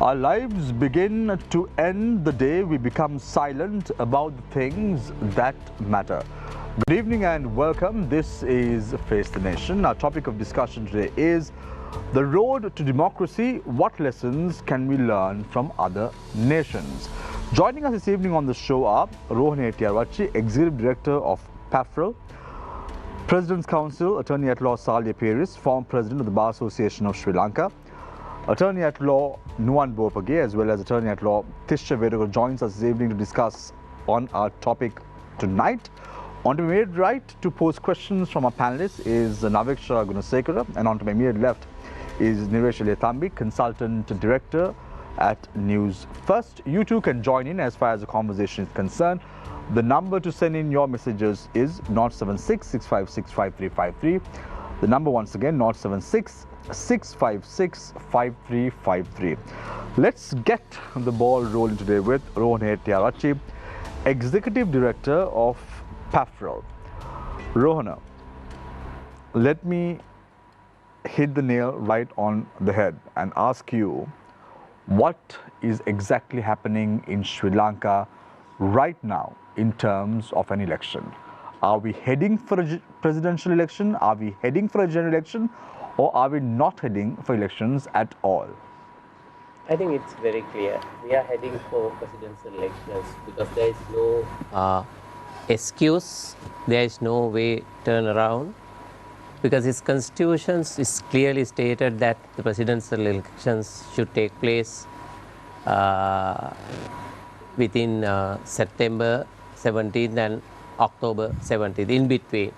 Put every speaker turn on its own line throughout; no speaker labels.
Our lives begin to end the day we become silent about the things that matter. Good evening and welcome. This is Face the Nation. Our topic of discussion today is the road to democracy. What lessons can we learn from other nations? Joining us this evening on the show are Rohan Tiarwachi, Executive Director of PAFRL, President's Counsel, Attorney at Law Salya Peris, former President of the Bar Association of Sri Lanka, Attorney at Law Nuwan Bopage, as well as Attorney at Law Tisha Vedagal joins us this evening to discuss on our topic tonight. On to my immediate right to pose questions from our panelists is Naveksha Gunasekara, and on to my immediate left is Niresh Lethambi, Consultant Director at Newsfirst. You too can join in as far as the conversation is concerned. The number to send in your messages is 076 656 5353. The number once again 076 656 5353. Let's get the ball rolling today with Rohan Tiarwachi, Executive Director of PAFRL. Rohana, let me hit the nail right on the head and ask you, what is exactly happening in Sri Lanka right now in terms of an election? Are we heading for a presidential election? Are we heading for a general election? Or are we not heading for elections at all?
I think it's very clear. We are heading for presidential elections because there is no excuse, there is no way turn around, because its constitution is clearly stated that the presidential elections should take place within September 17th and October 17th, in between.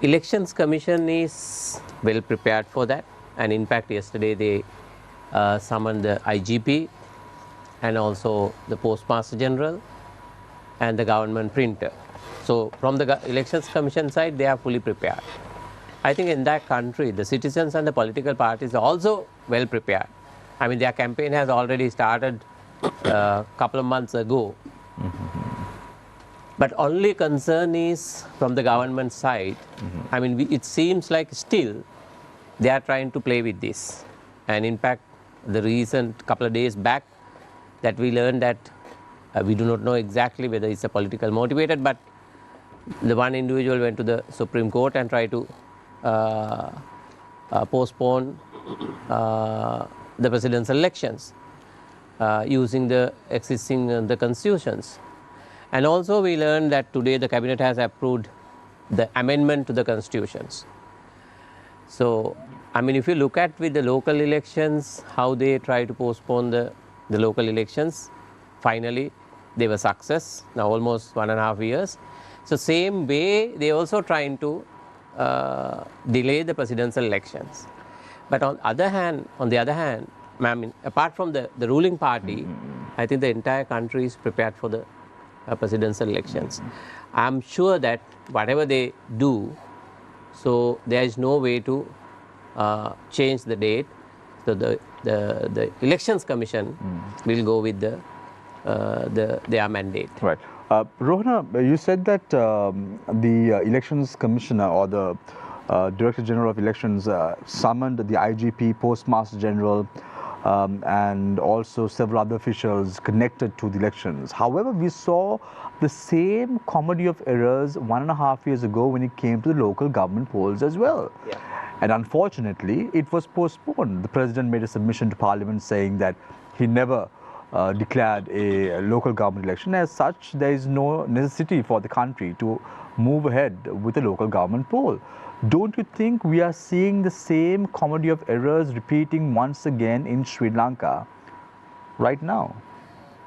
Elections Commission is well prepared for that, and in fact yesterday they summoned the IGP and also the Postmaster General and the government printer. So from the Elections Commission side, they are fully prepared. I think in that country, the citizens and the political parties are also well prepared. I mean, their campaign has already started a couple of months ago. But only concern is from the government side. I mean, it seems like still they are trying to play with this. And in fact, the recent couple of days back that we learned that we do not know exactly whether it's a political motivated, but the one individual went to the Supreme Court and tried to postpone the presidential elections using the existing the constitutions. And also we learned that today the cabinet has approved the amendment to the constitutions. So, I mean, if you look at with the local elections, how they try to postpone the local elections, finally they were success, now almost 1.5 years. So same way they also trying to delay the presidential elections. But on the other hand, I mean, apart from the ruling party, I think the entire country is prepared for the presidential elections. I'm sure that whatever they do, so there is no way to change the date. So the Elections Commission will go with their mandate.
Right. Rohana, you said that the Elections Commissioner or the Director General of Elections summoned the IGP, Postmaster General, and also several other officials connected to the elections. However, we saw the same comedy of errors 1.5 years ago when it came to the local government polls as well.
Yeah.
And unfortunately, it was postponed. The President made a submission to Parliament saying that he never declared a local government election. As such, there is no necessity for the country to move ahead with a local government poll. Don't you think we are seeing the same comedy of errors repeating once again in Sri Lanka right now?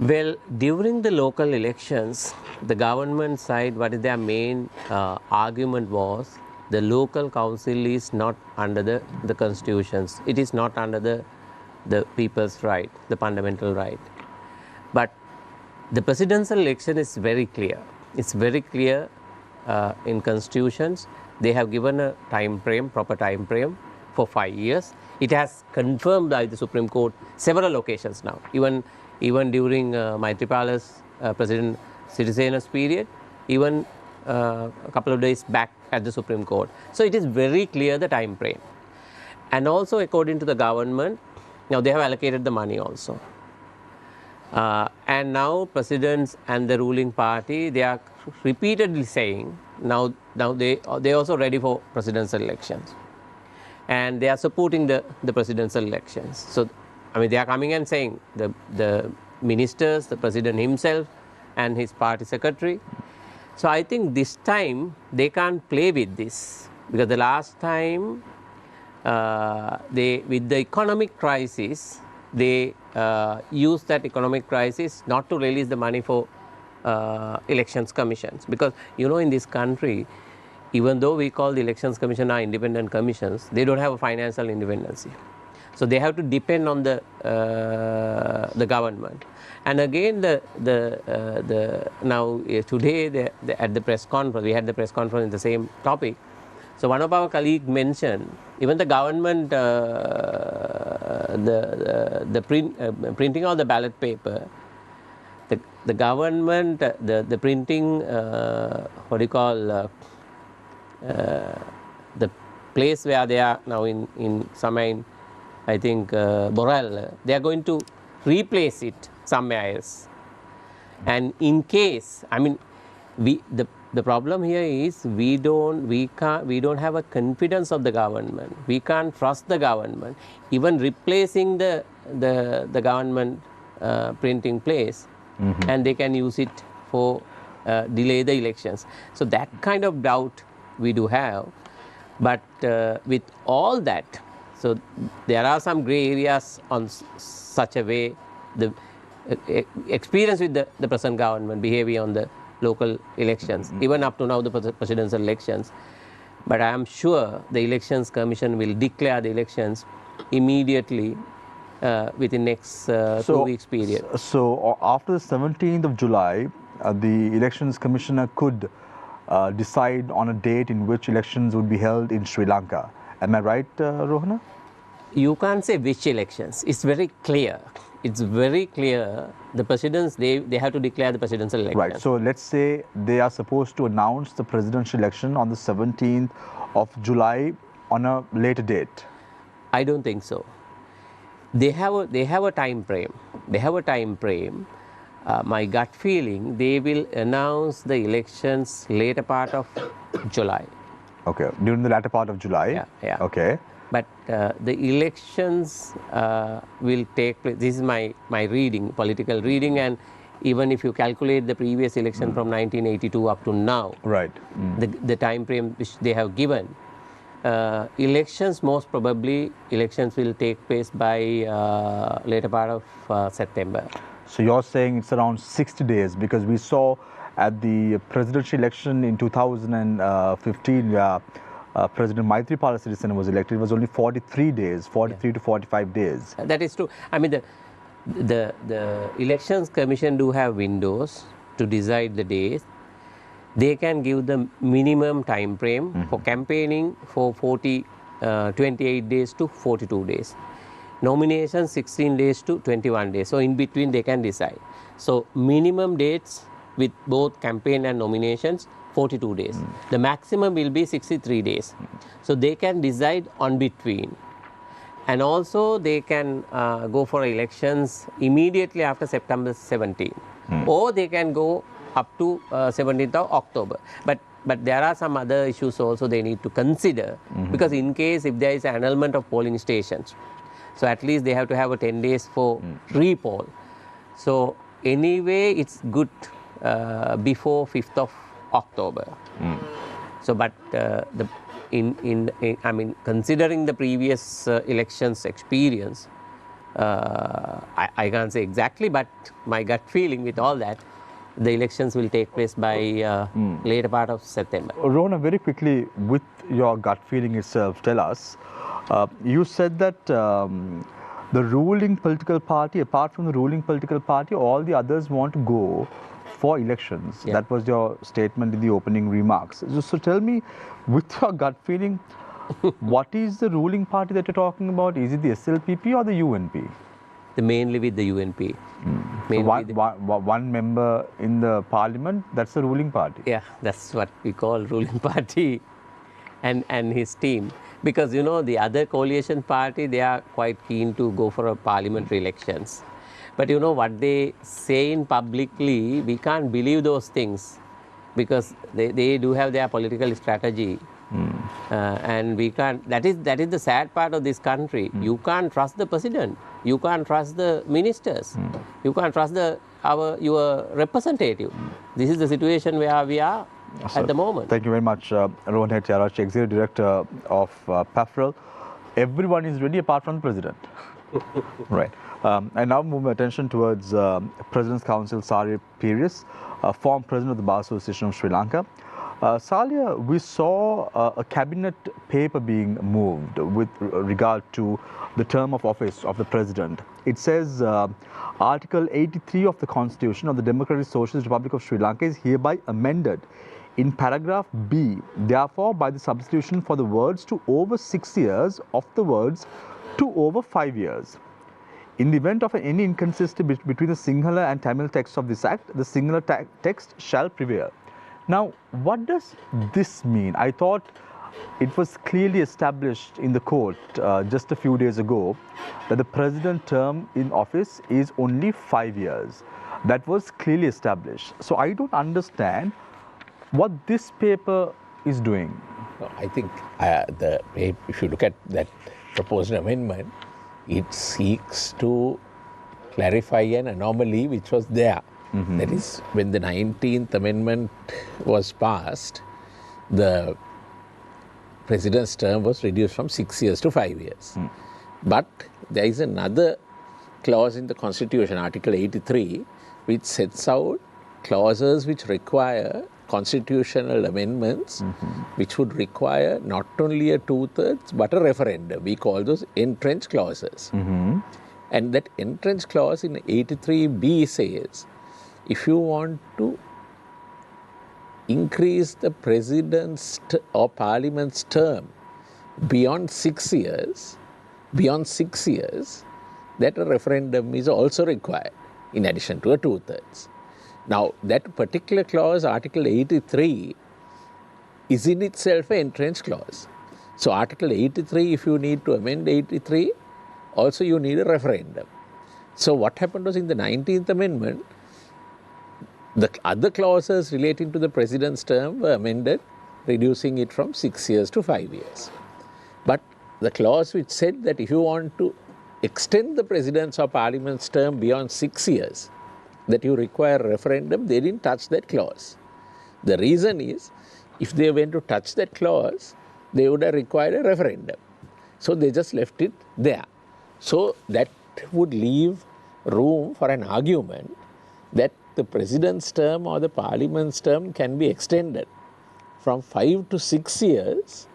Well, during the local elections, the government side, what is their main argument was, the local council is not under the constitutions. It is not under the people's right, the fundamental right. But the presidential election is very clear. It's very clear in constitutions. They have given a time frame, proper time frame for 5 years. It has confirmed by the Supreme Court several occasions now. Even during Maitripala's President Sirisa's period, even a couple of days back at the Supreme Court. So it is very clear the time frame. And also according to the government, now they have allocated the money also. And now presidents and the ruling party, they are repeatedly saying now they also ready for presidential elections, and they are supporting the presidential elections. So I mean, they are coming and saying, the ministers, the president himself and his party secretary. So I think this time they can't play with this, because the last time with the economic crisis, they used that economic crisis not to release the money for elections commissions. Because in this country, even though we call the elections commission are independent commissions, they don't have a financial independence. So they have to depend on the government. And again, now today at the press conference, we had the press conference in the same topic. So one of our colleagues mentioned, even the government, printing of the ballot paper, the government, the printing, what do you call, the place where they are now in somewhere, I think Aral, they are going to replace it somewhere else. And in case, I mean, the problem here is we don't have a confidence of the government. We can't trust the government. Even replacing the government printing place, and they can use it for delay the elections. So that kind of doubt we do have. But with all that, so there are some gray areas on such a way, the experience with the present government behavior on the local elections, even up to now the presidential elections. But I am sure the Elections Commission will declare the elections immediately within next 2 weeks period.
So after the 17th of July, the Elections Commissioner could decide on a date in which elections would be held in Sri Lanka. Am I right, Rohana?
You can't say which elections. It's very clear. It's very clear. The presidents, they have to declare the presidential election.
Right. So let's say they are supposed to announce the presidential election on the 17th of July on a later date.
I don't think so. They have a time frame. They have a time frame. My gut feeling, they will announce the elections later part of July.
Okay, during the latter part of July.
Yeah.
Okay.
But the elections will take place. This is my reading, political reading, and even if you calculate the previous election from 1982 up to now,
right,
the time frame which they have given, elections, most probably elections will take place by later part of September.
So you're saying it's around 60 days, because we saw at the presidential election in 2015 where President Maithripala Sirisena was elected, it was only 43 days, 43 to 45 days.
That is true. I mean, the Elections Commission do have windows to decide the days. They can give the minimum time frame for campaigning for 28 days to 42 days. Nominations 16 days to 21 days. So in between they can decide. So minimum dates with both campaign and nominations, 42 days. The maximum will be 63 days. So they can decide on between. And also they can go for elections immediately after September 17. Or they can go up to 17th of October. But there are some other issues also they need to consider. Because in case if there is an annulment of polling stations, so at least they have to have a 10 days for re-poll. So anyway, it's good before 5th of October. So, but I mean, considering the previous elections experience, I can't say exactly, but my gut feeling with all that, the elections will take place by later part of September.
Rona, very quickly, with your gut feeling itself, tell us, you said that the ruling political party, apart from the ruling political party, all the others want to go for elections.
Yeah.
That was your statement in the opening remarks. So tell me, with your gut feeling, what is the ruling party that you're talking about? Is it the SLPP or the UNP?
Mainly with the UNP.
So one member in the parliament, that's the ruling party?
Yeah, that's what we call ruling party and his team. Because you know the other coalition party, they are quite keen to go for a parliamentary elections. But you know what they say in publicly, we can't believe those things because they do have their political strategy. And we can't, that is the sad part of this country. You can't trust the president, you can't trust the ministers, you can't trust your representative. This is the situation where we are at the moment.
Thank you very much, Rohan Hettiarach, Executive Director of PAFREL. Everyone is ready apart from the President. Right. I now move my attention towards President's Council Salia Peiris, former President of the Bar Association of Sri Lanka. Salia, we saw a cabinet paper being moved with regard to the term of office of the President. It says Article 83 of the Constitution of the Democratic Socialist Republic of Sri Lanka is hereby amended in paragraph B, therefore by the substitution for the words to over 6 years of the words to over 5 years. In the event of any inconsistency between the Sinhala and Tamil text of this Act, the Sinhala text shall prevail. Now, what does this mean? I thought it was clearly established in the court just a few days ago that the President term in office is only 5 years. That was clearly established. So I don't understand what this paper is doing.
No, I think if you look at that proposed amendment, it seeks to clarify an anomaly which was there. That is, when the 19th Amendment was passed, the President's term was reduced from 6 years to 5 years. But there is another clause in the Constitution, Article 83, which sets out clauses which require constitutional amendments, which would require not only a two-thirds but a referendum. We call those entrenched clauses. And that entrenched clause in 83B says, if you want to increase the President's or Parliament's term beyond 6 years, that a referendum is also required in addition to a two-thirds. Now, that particular clause, Article 83, is in itself an entrenched clause. So, Article 83, if you need to amend 83, also you need a referendum. So, what happened was in the 19th Amendment, the other clauses relating to the President's term were amended, reducing it from 6 years to 5 years. But the clause which said that if you want to extend the President's or Parliament's term beyond 6 years, that you require a referendum, they didn't touch that clause. The reason is, if they went to touch that clause, they would have required a referendum. So they just left it there. So that would leave room for an argument that the President's term or the Parliament's term can be extended from 5 to 6 years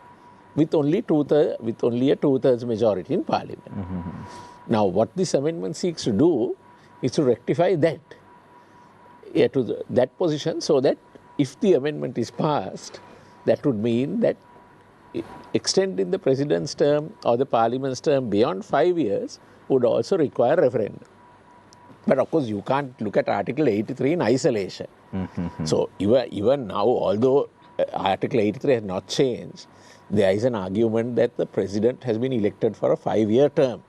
with only a two-thirds majority in Parliament. Now, what this amendment seeks to do is to rectify that, that position, so that if the amendment is passed, that would mean that extending the President's term or the Parliament's term beyond 5 years would also require a referendum. But of course, you can't look at Article 83 in isolation. So even now, although Article 83 has not changed, there is an argument that the President has been elected for a 5-year term.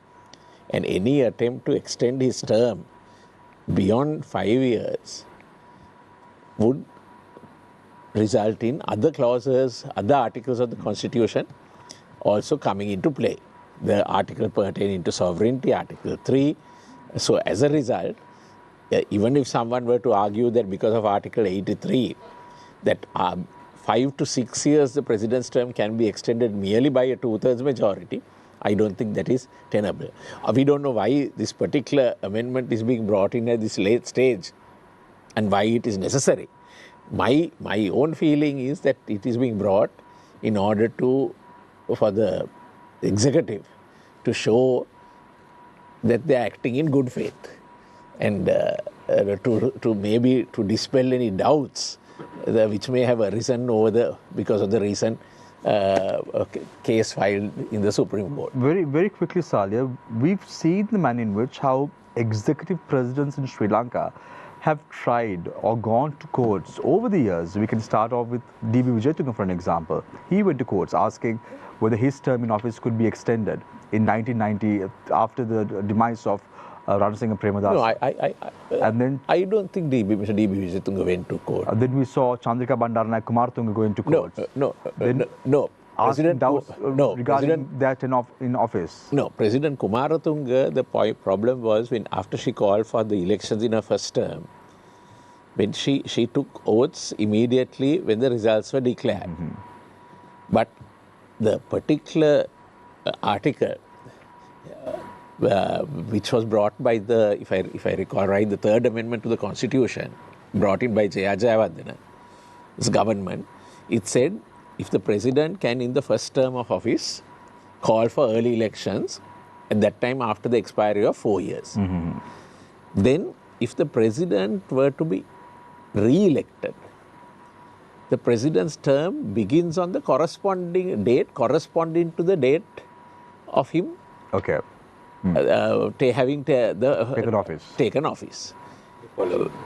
And any attempt to extend his term beyond 5 years would result in other clauses, other articles of the Constitution also coming into play. The article pertaining to sovereignty, Article 3. So as a result, even if someone were to argue that because of Article 83, that 5 to 6 years the President's term can be extended merely by a two-thirds majority, I don't think that is tenable. We don't know why this particular amendment is being brought in at this late stage and why it is necessary. My own feeling is that it is being brought in order for the executive to show that they are acting in good faith and to dispel any doubts which may have arisen because of the recent case filed in the Supreme Court.
Very quickly, Salia, we've seen the manner in which how executive presidents in Sri Lanka have tried or gone to courts over the years. We can start off with D.B. Wijayatunga for an example. He went to courts asking whether his term in office could be extended in 1990 after the demise of Ranasinghe Premadasa.
No, I don't think Mr. D.B. Wijayatunga went to court.
Then we saw Chandrika Bandaranaike Kumaratunga going to court.
No.
Asking doubts regarding that in office.
No, President Kumaratunga, the problem was when after she called for the elections in her first term, when she took oaths immediately when the results were declared. But the particular article which was brought by the, if I recall right, the third amendment to the Constitution, brought in by Jaya Jayawardena's government, it said if the president can in the first term of office call for early elections, at that time after the expiry of 4 years, then if the president were to be re-elected, the president's term begins on the corresponding date corresponding to the date of him having taken office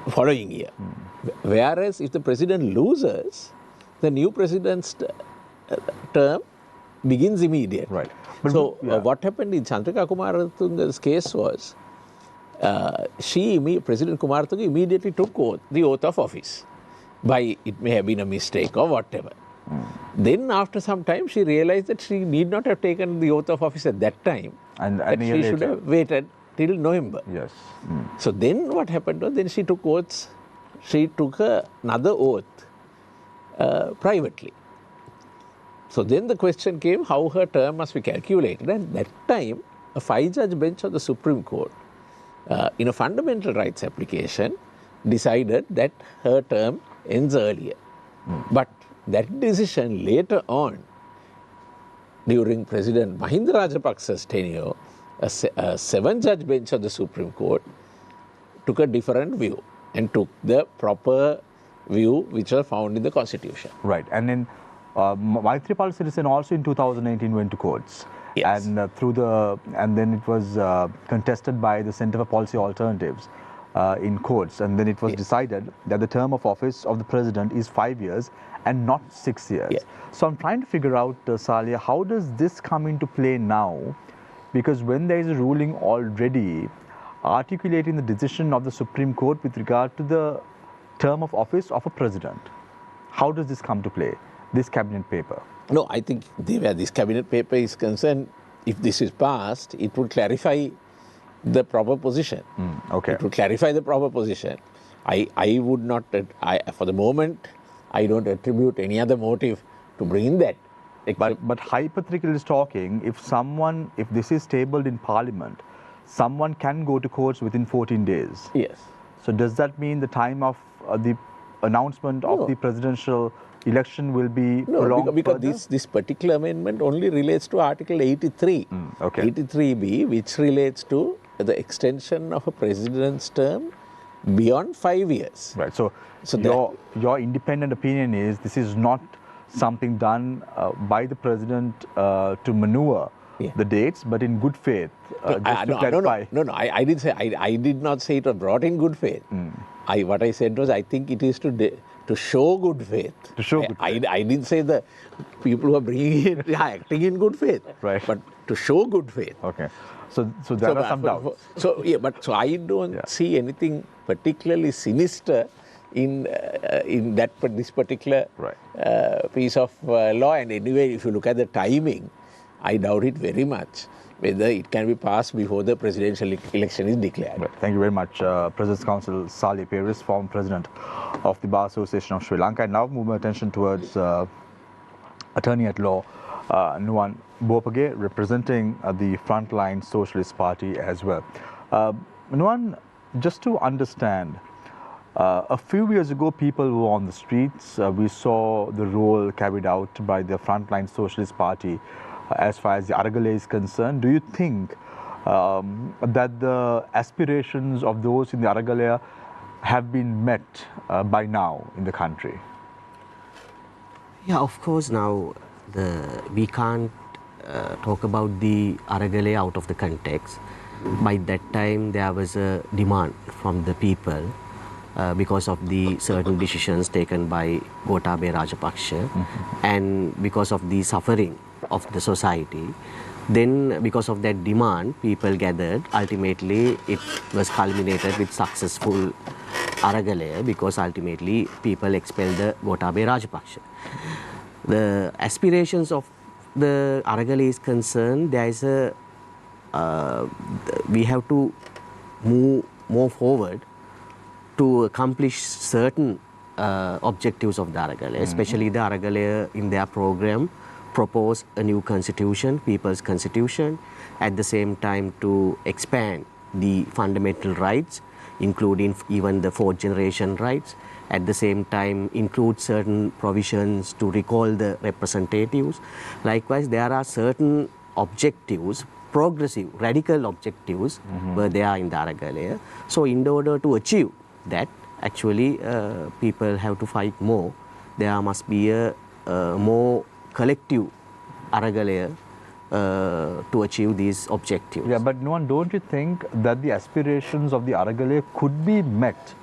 following year. Whereas if the president loses, the new president's term begins immediately.
Right.
What happened in Chandrika Kumaratunga's case was, President Kumaratunga immediately took the oath of office. It may have been a mistake or whatever. Then after some time she realized that she need not have taken the oath of office at that time.
And
she should have waited till November.
Yes.
So then what happened was, then she took oaths. She took another oath privately. So then the question came how her term must be calculated, and that time a 5-judge bench of the Supreme Court in a fundamental rights application decided that her term ends earlier. But that decision later on, during President Mahinda Rajapaksa's tenure, a 7-judge bench of the Supreme Court took a different view and took the proper view which was found in the Constitution.
Right. And then Maithripala Sirisena also in 2019 went to courts.
Yes.
And and then it was contested by the Centre for Policy Alternatives in courts, and then it was decided that the term of office of the president is 5 years and not 6 years.
Yeah.
So I'm trying to figure out, Salia, how does this come into play now? Because when there is a ruling already articulating the decision of the Supreme Court with regard to the term of office of a president, how does this come to play, this cabinet paper?
No, I think where this cabinet paper is concerned, if this is passed, it would clarify the proper position. It would clarify the proper position. I would not, for the moment, I don't attribute any other motive to bring in that.
But hypothetically talking, if this is tabled in Parliament, someone can go to courts within 14 days.
Yes.
So does that mean the time of the announcement of the presidential election will be prolonged
because this particular amendment only relates to Article 83. 83B, which relates to the extension of a president's term beyond 5 years.
Right. So your independent opinion is this is not something done by the president to maneuver the dates, but in good faith.
I did say I did not say it was brought in good faith. What I said was I think it is to show good faith.
To show good faith.
I didn't say the people who are bringing it are acting in good faith.
Right.
But to show good faith.
Okay. So there are some doubts.
So I don't see anything particularly sinister in this particular piece of law. And anyway, if you look at the timing, I doubt it very much whether it can be passed before the presidential election is declared.
Right. Thank you very much, President's Counsel Sali Peris, former President of the Bar Association of Sri Lanka. And now move my attention towards Attorney at Law Nuwan Bopage, representing the Frontline Socialist Party as well. Nuwan, just to understand, a few years ago people were on the streets. We saw the role carried out by the Frontline Socialist Party as far as the Aragale is concerned. Do you think that the aspirations of those in the Aragale have been met by now in the country?
Yeah, of course. Now we can't talk about the Aragale out of the context. By that time there was a demand from the people because of the certain decisions taken by Gotabaya Rajapaksa and because of the suffering of the society. Then because of that demand, people gathered. Ultimately, it was culminated with successful Aragalaya because ultimately people expelled the Gotabaya Rajapaksa. The aspirations of the Aragalaya is concerned, there is a we have to move forward to accomplish certain objectives of the Aragalaya, especially the Aragalaya in their program propose a new constitution, people's constitution, at the same time to expand the fundamental rights, including even the fourth generation rights, at the same time include certain provisions to recall the representatives. Likewise, there are certain objectives, progressive, radical objectives were there in the Aragalaya. So in order to achieve that, actually people have to fight more. There must be a more collective Aragalaya to achieve these objectives.
Yeah, but Nuwan, don't you think that the aspirations of the Aragalaya could be met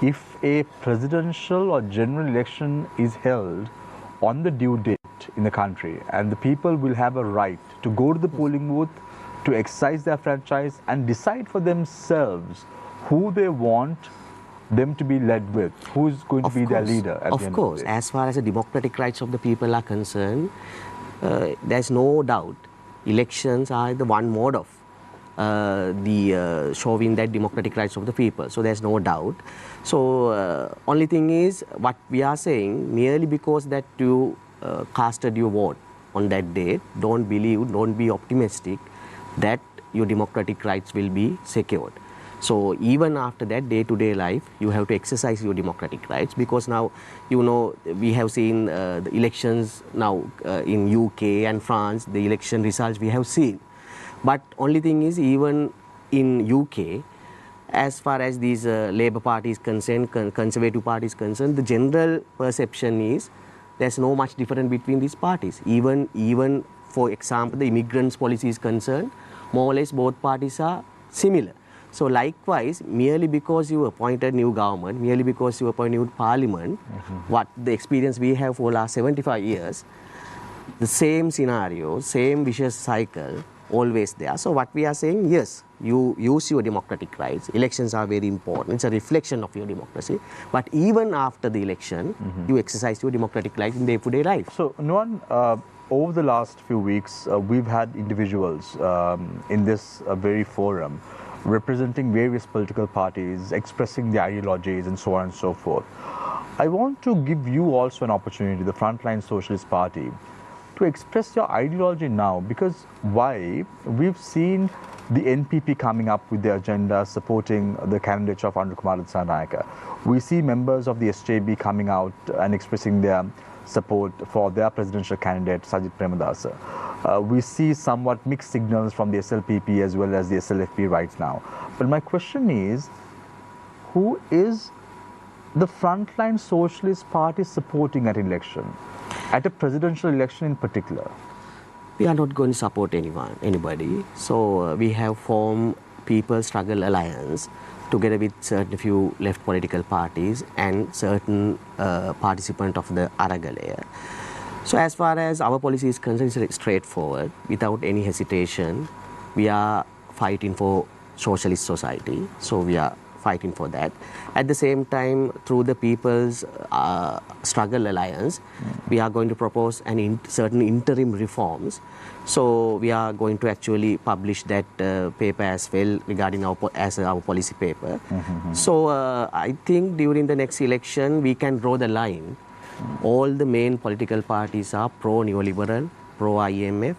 if a presidential or general election is held on the due date in the country, and the people will have a right to go to the polling booth, to exercise their franchise and decide for themselves who they want them to be led with, who is going to be their leader at the end of the day?
Of course, as far as the democratic rights of the people are concerned, there's no doubt elections are the one mode of showing that democratic rights of the people. So there's no doubt. So only thing is, what we are saying, merely because that you casted your vote on that date, don't believe, don't be optimistic that your democratic rights will be secured. So even after that, day-to-day life, you have to exercise your democratic rights, because now, you know, we have seen the elections now in UK and France, the election results we have seen. But only thing is, even in UK, as far as these Labour Party is concerned, Conservative Party is concerned, the general perception is there's no much difference between these parties. Even for example, the immigrants policy is concerned, more or less both parties are similar. So likewise, merely because you appointed new government, merely because you appointed new parliament, what the experience we have for last 75 years, the same scenario, same vicious cycle, always there. So what we are saying, yes, you use your democratic rights. Elections are very important. It's a reflection of your democracy. But even after the election, you exercise your democratic rights in day-to-day life.
So, Nuwan, over the last few weeks, we've had individuals in this very forum representing various political parties, expressing their ideologies and so on and so forth. I want to give you also an opportunity, the Frontline Socialist Party, to express your ideology now, because why? We've seen the NPP coming up with their agenda supporting the candidature of Anukumara Dissanayake. We see members of the SJB coming out and expressing their support for their presidential candidate, Sajid Premadasa. We see somewhat mixed signals from the SLPP as well as the SLFP right now. But my question is, who is the Frontline Socialist Party supporting at election, at a presidential election in particular?
We are not going to support anybody. So we have formed People's Struggle Alliance together with certain few left political parties and certain participants of the Aragalaya. So as far as our policy is concerned, it's straightforward. Without any hesitation, we are fighting for socialist society. So we are fighting for that. At the same time, through the People's Struggle Alliance, we are going to propose certain interim reforms. So we are going to actually publish that paper as well regarding our policy paper. So I think during the next election, we can draw the line. All the main political parties are pro-neoliberal, pro-IMF,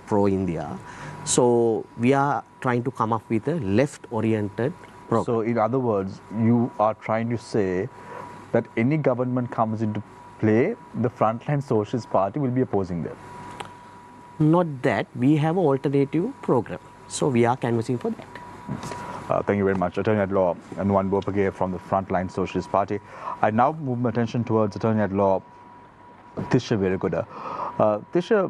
pro-India. So we are trying to come up with a left-oriented program.
So in other words, you are trying to say that any government comes into play, the Frontline Socialist Party will be opposing them?
Not that. We have an alternative program. So we are canvassing for that.
Thank you very much. Attorney at Law Nuwan Bopage from the Frontline Socialist Party. I now move my attention towards Attorney at Law Tisha Veeragoda. Tisha,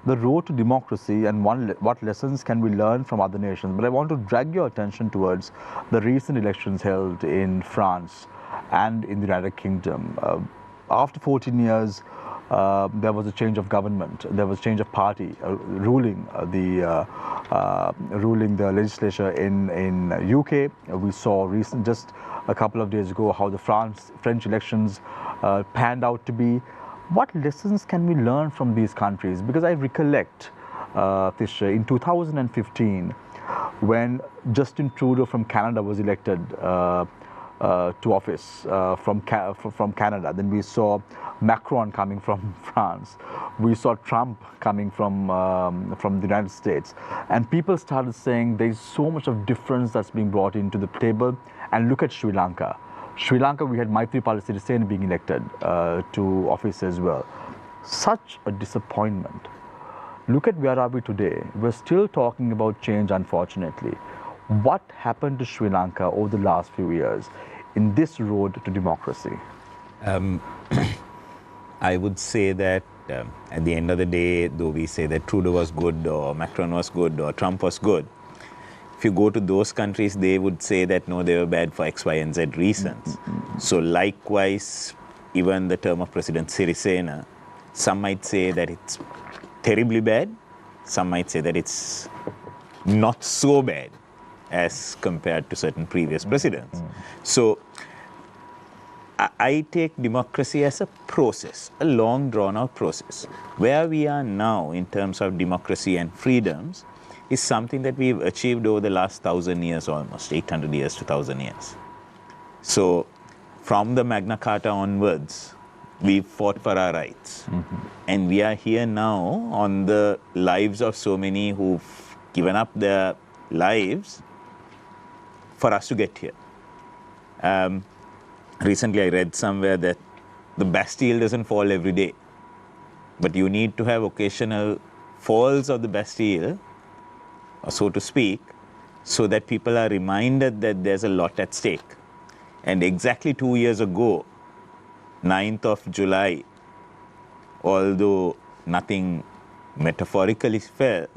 the road to democracy and what lessons can we learn from other nations. But I want to drag your attention towards the recent elections held in France and in the United Kingdom. After 14 years, there was a change of government. There was a change of party ruling the legislature in UK. We saw just a couple of days ago how the French elections panned out to be. What lessons can we learn from these countries? Because I recollect, Tisha, in 2015, when Justin Trudeau from Canada was elected to office from Canada. Then we saw Macron coming from France. We saw Trump coming from the United States. And people started saying there's so much of difference that's being brought into the table. And look at Sri Lanka. Sri Lanka, we had Maithripala Sirisena being elected to office as well. Such a disappointment. Look at where are we today. We're still talking about change, unfortunately. What happened to Sri Lanka over the last few years in this road to democracy?
I would say that at the end of the day, though we say that Trudeau was good or Macron was good or Trump was good, if you go to those countries, they would say that no, they were bad for X, Y, and Z reasons. So likewise, even the term of President Sirisena, some might say that it's terribly bad. Some might say that it's not so bad as compared to certain previous presidents. So I take democracy as a process, a long drawn out process. Where we are now in terms of democracy and freedoms is something that we've achieved over the last 1,000 years almost, 800 years to 1,000 years. So from the Magna Carta onwards, we've fought for our rights. And we are here now on the lives of so many who've given up their lives for us to get here. Recently I read somewhere that the Bastille doesn't fall every day, but you need to have occasional falls of the Bastille, or so to speak, so that people are reminded that there's a lot at stake. And exactly 2 years ago, 9th of July, although nothing metaphorically fell,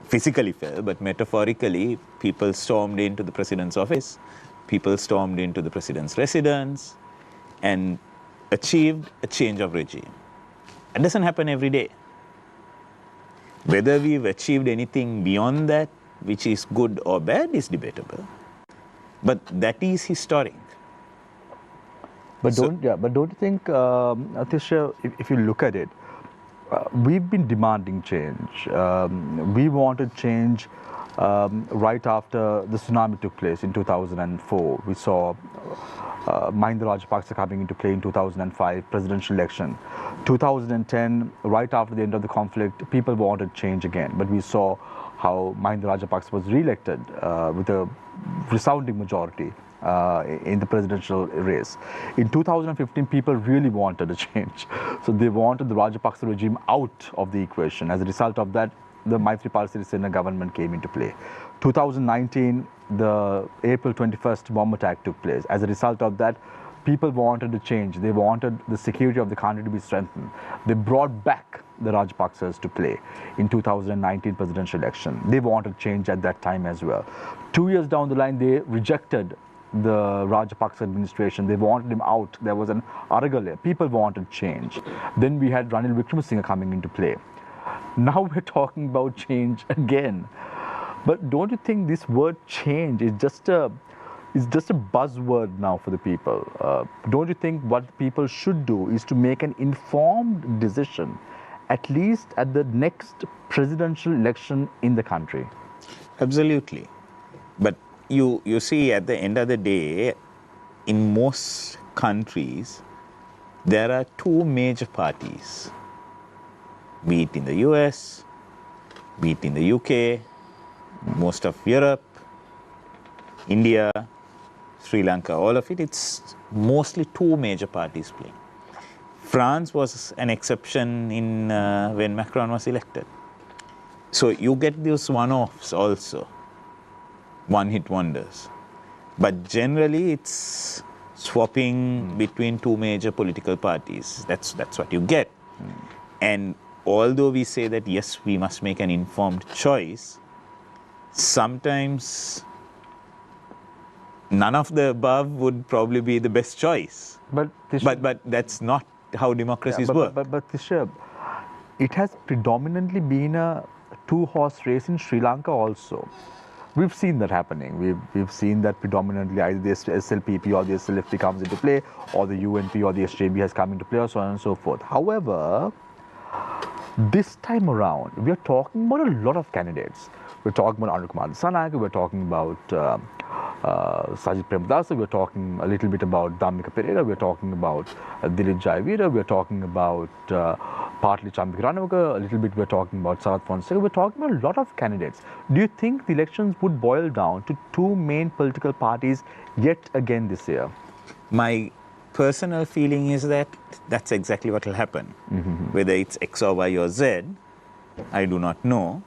physically fell, but metaphorically, people stormed into the president's office, people stormed into the president's residence, and achieved a change of regime. It doesn't happen every day. Whether we've achieved anything beyond that, which is good or bad, is debatable. But that is historic.
But don't you think, Atisha, if you look at it, we've been demanding change. We wanted change right after the tsunami took place in 2004. We saw Mahinda Rajapaksa coming into play in 2005, presidential election. 2010, right after the end of the conflict, people wanted change again. But we saw how Mahinda Rajapaksa was re-elected with a resounding majority in the presidential race. In 2015, people really wanted a change. So they wanted the Rajapaksa regime out of the equation. As a result of that, the Maithripala Sirisena government came into play. 2019, the April 21st bomb attack took place. As a result of that, people wanted to change. They wanted the security of the country to be strengthened. They brought back the Rajapaksas to play in 2019 presidential election. They wanted change at that time as well. 2 years down the line, they rejected the Rajapaksa administration. They wanted him out. There was an Aral. People wanted change. Then we had Ranil Wickremesinghe coming into play. Now we're talking about change again. But don't you think this word change is just a buzzword now for the people? Don't you think what people should do is to make an informed decision, at least at the next presidential election in the country?
Absolutely. But you see, at the end of the day, in most countries, there are two major parties, be it in the US, be it in the UK, most of Europe, India, Sri Lanka, all of it, it's mostly two major parties playing. France was an exception in when Macron was elected. So you get those one-offs also, one-hit wonders. But generally it's swapping between two major political parties. That's what you get. And although we say that yes, we must make an informed choice, sometimes none of the above would probably be the best choice.
But
that's not how democracies
but,
work.
But Tisha, it has predominantly been a two-horse race in Sri Lanka also. We've seen that happening. We've seen that predominantly either the SLPP or the SLFP comes into play, or the UNP or the SJB has come into play, or so on and so forth. However, this time around, we are talking about a lot of candidates. We're talking about Anukumar Sanayaka, we're talking about Sajid Premadasa, we're talking a little bit about Dhammika Pereira, we're talking about Dilip Jayavira, we're talking about partly Chambika Ranawaka, a little bit we're talking about Sarath Fonseca, we're talking about a lot of candidates. Do you think the elections would boil down to two main political parties yet again this year?
My personal feeling is that that's exactly what will happen. Whether it's X or Y or Z, I do not know.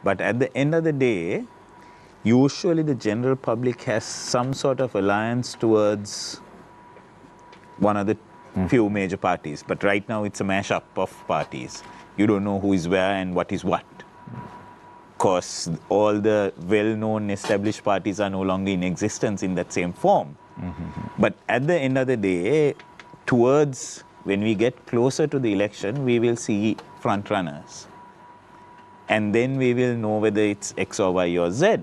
But at the end of the day, usually the general public has some sort of alliance towards one of the few major parties. But right now it's a mashup of parties. You don't know who is where and what is what. Of course, all the well-known established parties are no longer in existence in that same form. But at the end of the day, towards when we get closer to the election, we will see front runners. And then we will know whether it's X or Y or Z.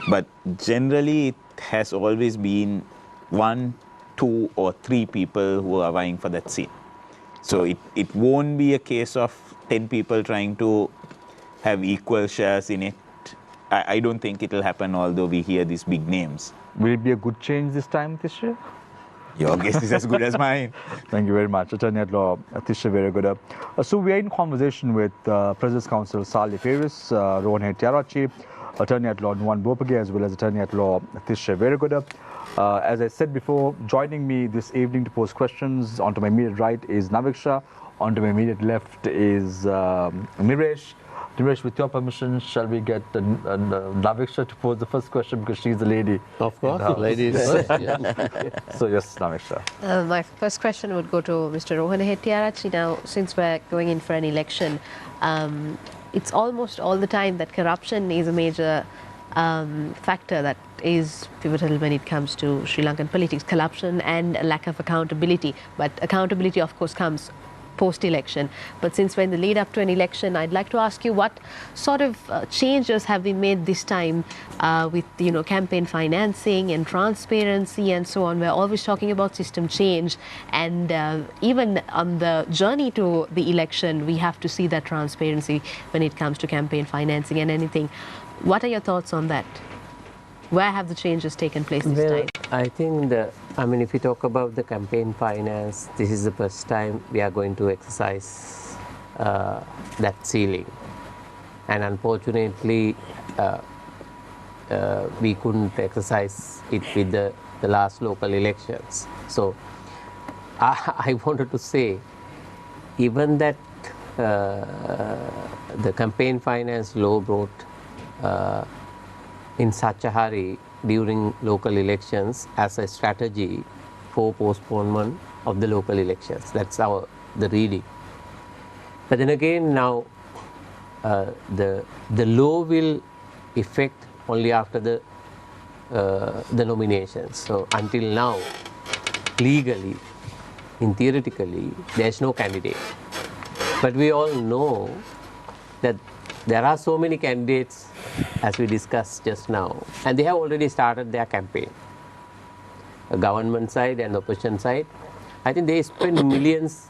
But generally, it has always been 1, 2 or 3 people who are vying for that seat. So it won't be a case of 10 people trying to have equal shares in it. I don't think it will happen, although we hear these big names.
Will it be a good change this time, Tisha?
Your guess is as good as mine.
Thank you very much. Attorney at Law, Tisha Veeragoda. So we are in conversation with President's Counsel Sali Paris, Rohan Hettiarachchi, Attorney at Law Nuwan Bopage, as well as Attorney at Law Tisha Veeragoda. As I said before, joining me this evening to pose questions, onto my immediate right is Naviksha, onto my immediate left is Niresh. Niresh, with your permission, shall we get Naviksha to pose the first question, because she's the lady?
Of course, ladies first.
So yes, Naviksha.
My first question would go to Mr. Rohan Hettiarachchi. Now, since we're going in for an election, it's almost all the time that corruption is a major factor that is pivotal when it comes to Sri Lankan politics. Corruption and a lack of accountability. But accountability, of course, comes post-election. But since we're in the lead up to an election, I'd like to ask you, what sort of changes have been made this time with campaign financing and transparency and so on? We're always talking about system change, and even on the journey to the election, we have to see that transparency when it comes to campaign financing and anything. What are your thoughts on that? Where have the changes taken place this time?
I think if you talk about the campaign finance, this is the first time we are going to exercise that ceiling. And unfortunately, we couldn't exercise it with the last local elections. So I wanted to say, even that the campaign finance law brought in such a hurry during local elections as a strategy for postponement of the local elections. That's the reading. But then again, now the law will effect only after the nominations. So until now, legally, theoretically, there's no candidate. But we all know that there are so many candidates, as we discussed just now, and they have already started their campaign. The government side and the opposition side, I think they spend millions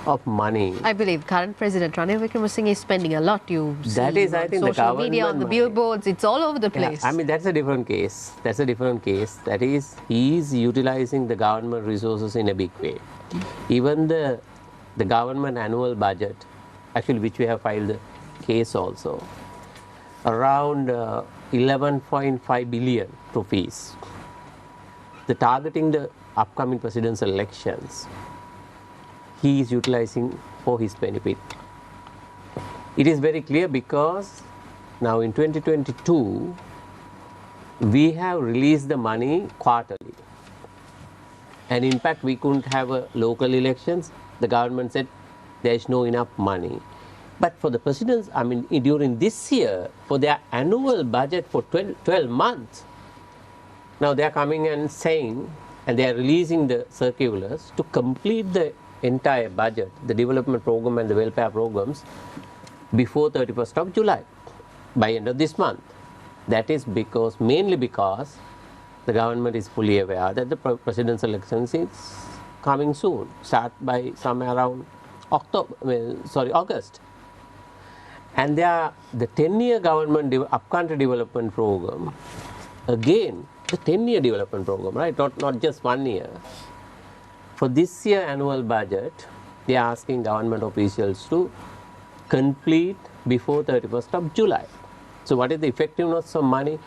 of money.
I believe current President Ranil Wickremesinghe is spending a lot. You see
that is, I think,
social
the
media, on the billboards, it's all over the place.
Yeah, that's a different case. That's a different case. That is, he is utilizing the government resources in a big way. Even the government annual budget, actually, which we have filed the case also, around 11.5 billion rupees. The targeting the upcoming presidential elections, he is utilizing for his benefit. It is very clear because now in 2022, we have released the money quarterly. And in fact, we couldn't have a local elections. The government said there is no enough money. But for the presidents, I mean, during this year, for their annual budget for 12 months, now they are coming and saying, and they are releasing the circulars to complete the entire budget, the development program and the welfare programs, before 31st of July, by end of this month. That is because, mainly because the government is fully aware that the presidential elections is coming soon, start by somewhere around August. And the 10-year government upcountry development program, again, the 10-year development program, right? Not just 1 year. For this year annual budget, they are asking government officials to complete before 31st of July. So what is the effectiveness of money?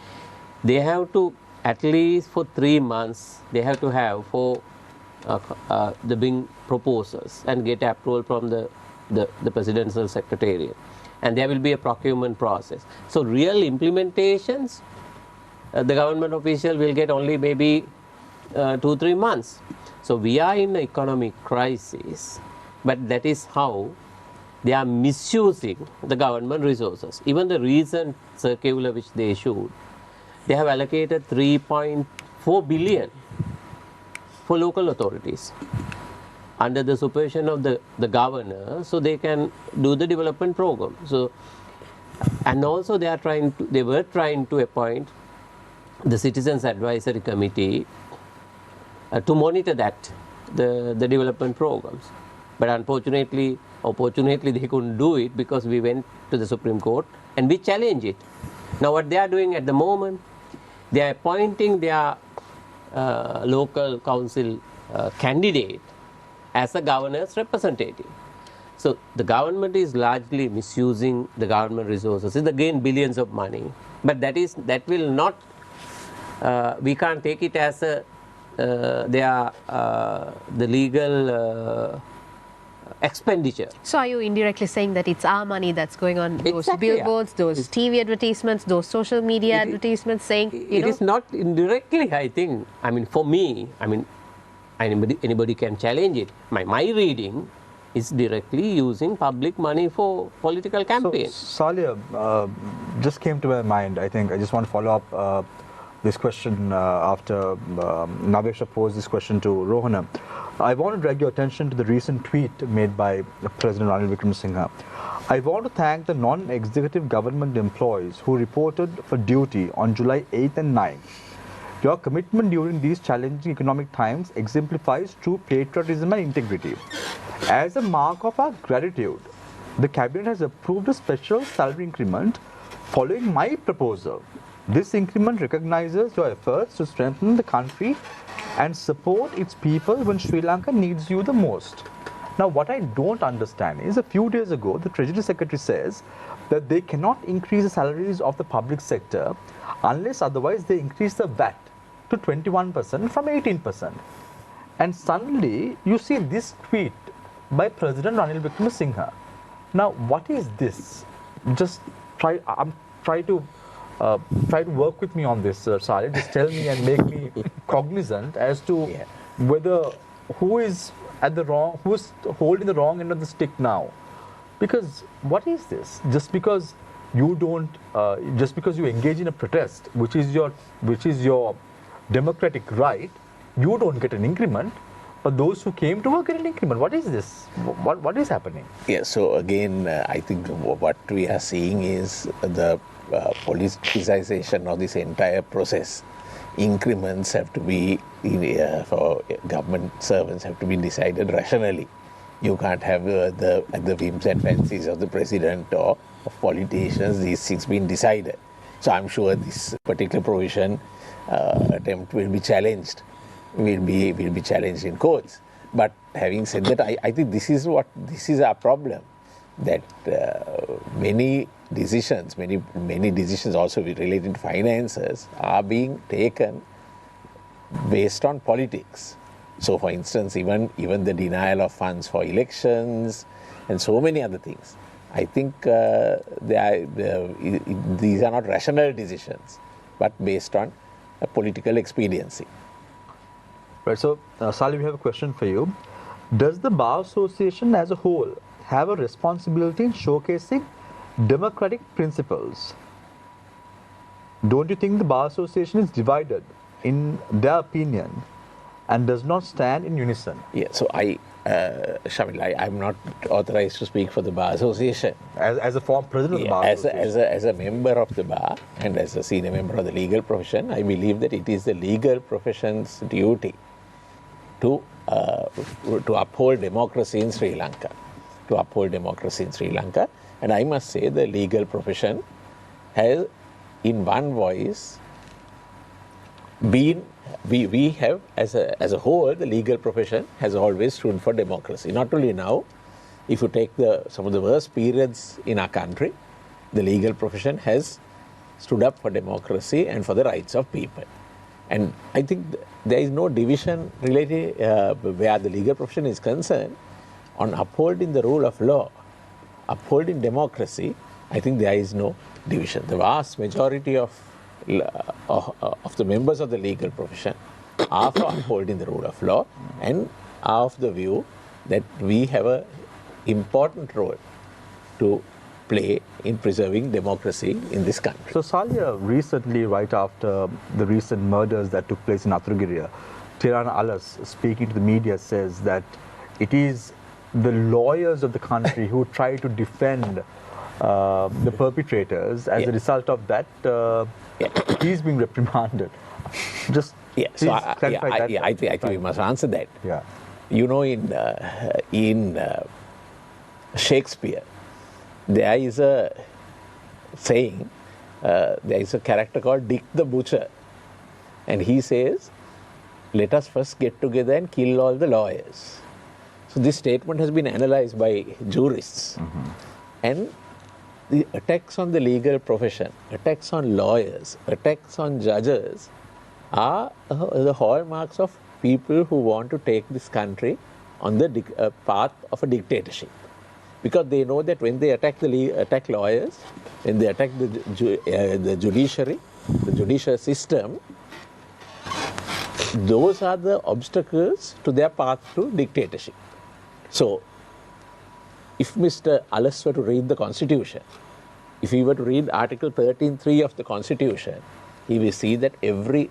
They have to, at least for 3 months, they have to have for the bring proposals and get approval from the presidential secretariat. And there will be a procurement process. So real implementations, the government official will get only maybe 2-3 months. So we are in an economic crisis, but that is how they are misusing the government resources. Even the recent circular which they issued, they have allocated 3.4 billion for local authorities under the supervision of the governor, so they can do the development program. So, and also they were trying to appoint the Citizens Advisory Committee to monitor the development programs. But unfortunately, they couldn't do it because we went to the Supreme Court and we challenged it. Now what they are doing at the moment, they are appointing their local council candidate as a governor's representative. So the government is largely misusing the government resources. It's again billions of money, but that will not. We can't take it as a the legal expenditure.
So are you indirectly saying that it's our money that's going on those
Exactly,
billboards, those TV advertisements, those social media advertisements saying,
It is not indirectly, I think. I mean, for me, I mean, anybody can challenge it. My reading is directly using public money for political campaigns.
So, Salia, just came to my mind, I think. I just want to follow up this question after Navesha posed this question to Rohana. I want to drag your attention to the recent tweet made by President Ranil Wickremesinghe. I want to thank the non-executive government employees who reported for duty on July 8th and 9th. Your commitment during these challenging economic times exemplifies true patriotism and integrity. As a mark of our gratitude, the Cabinet has approved a special salary increment following my proposal. This increment recognizes your efforts to strengthen the country and support its people when Sri Lanka needs you the most. Now, what I don't understand is a few days ago, the Treasury Secretary says that they cannot increase the salaries of the public sector unless otherwise they increase the VAT to 21% from 18%. And suddenly, you see this tweet by President Ranil Wickremesinghe. Now, what is this? Just try to work with me on this, Salih. Just tell me and make me cognizant as to whether who is at the wrong, who is holding the wrong end of the stick now. Because what is this? Just because you don't, just because you engage in a protest, which is your democratic right, you don't get an increment. But those who came to work get an increment. What is this? What is happening?
Yeah. So again, I think what we are seeing is the politicization of this entire process. Increments have to be, for government servants, have to be decided rationally. You can't have at the whims and fancies of the president or of politicians these things being decided. So I'm sure this particular provision attempt will be challenged. Will be challenged in courts. But having said that, I think this is our problem. That many decisions also related to finances are being taken based on politics. So, for instance, even the denial of funds for elections and so many other things. I think these are not rational decisions, but based on a political expediency.
Right. So, Salih, we have a question for you. Does the Bar Association as a whole have a responsibility in showcasing democratic principles. Don't you think the Bar Association is divided in their opinion and does not stand in unison?
Yeah, so Shamil, I'm not authorized to speak for the Bar Association.
As a former president of the Bar Association?
As a member of the Bar and as a senior member of the legal profession, I believe that it is the legal profession's duty to uphold democracy in Sri Lanka. And I must say the legal profession has, in one voice, been, we have, as a whole, the legal profession has always stood for democracy. Not only now, if you take some of the worst periods in our country, the legal profession has stood up for democracy and for the rights of people. And I think there is no division related where the legal profession is concerned on upholding the rule of law, upholding democracy. I think there is no division. The vast majority of the members of the legal profession are for upholding the rule of law and are of the view that we have an important role to play in preserving democracy in this country.
So Salia, recently, right after the recent murders that took place in Atrugiriya, Tirana Alas, speaking to the media, says that it is the lawyers of the country who try to defend the perpetrators. As a result of that, he's being reprimanded. Just clarify that.
I think we must answer that.
Yeah.
You know, in Shakespeare, there is a saying, there is a character called Dick the Butcher, and he says, let us first get together and kill all the lawyers. So this statement has been analyzed by jurists, and the attacks on the legal profession, attacks on lawyers, attacks on judges are the hallmarks of people who want to take this country on the path of a dictatorship. Because they know that when they attack lawyers, when they attack the judiciary, the judicial system, those are the obstacles to their path to dictatorship. So, if Mr. Alas were to read the Constitution, if he were to read Article 13.3 of the Constitution, he will see that every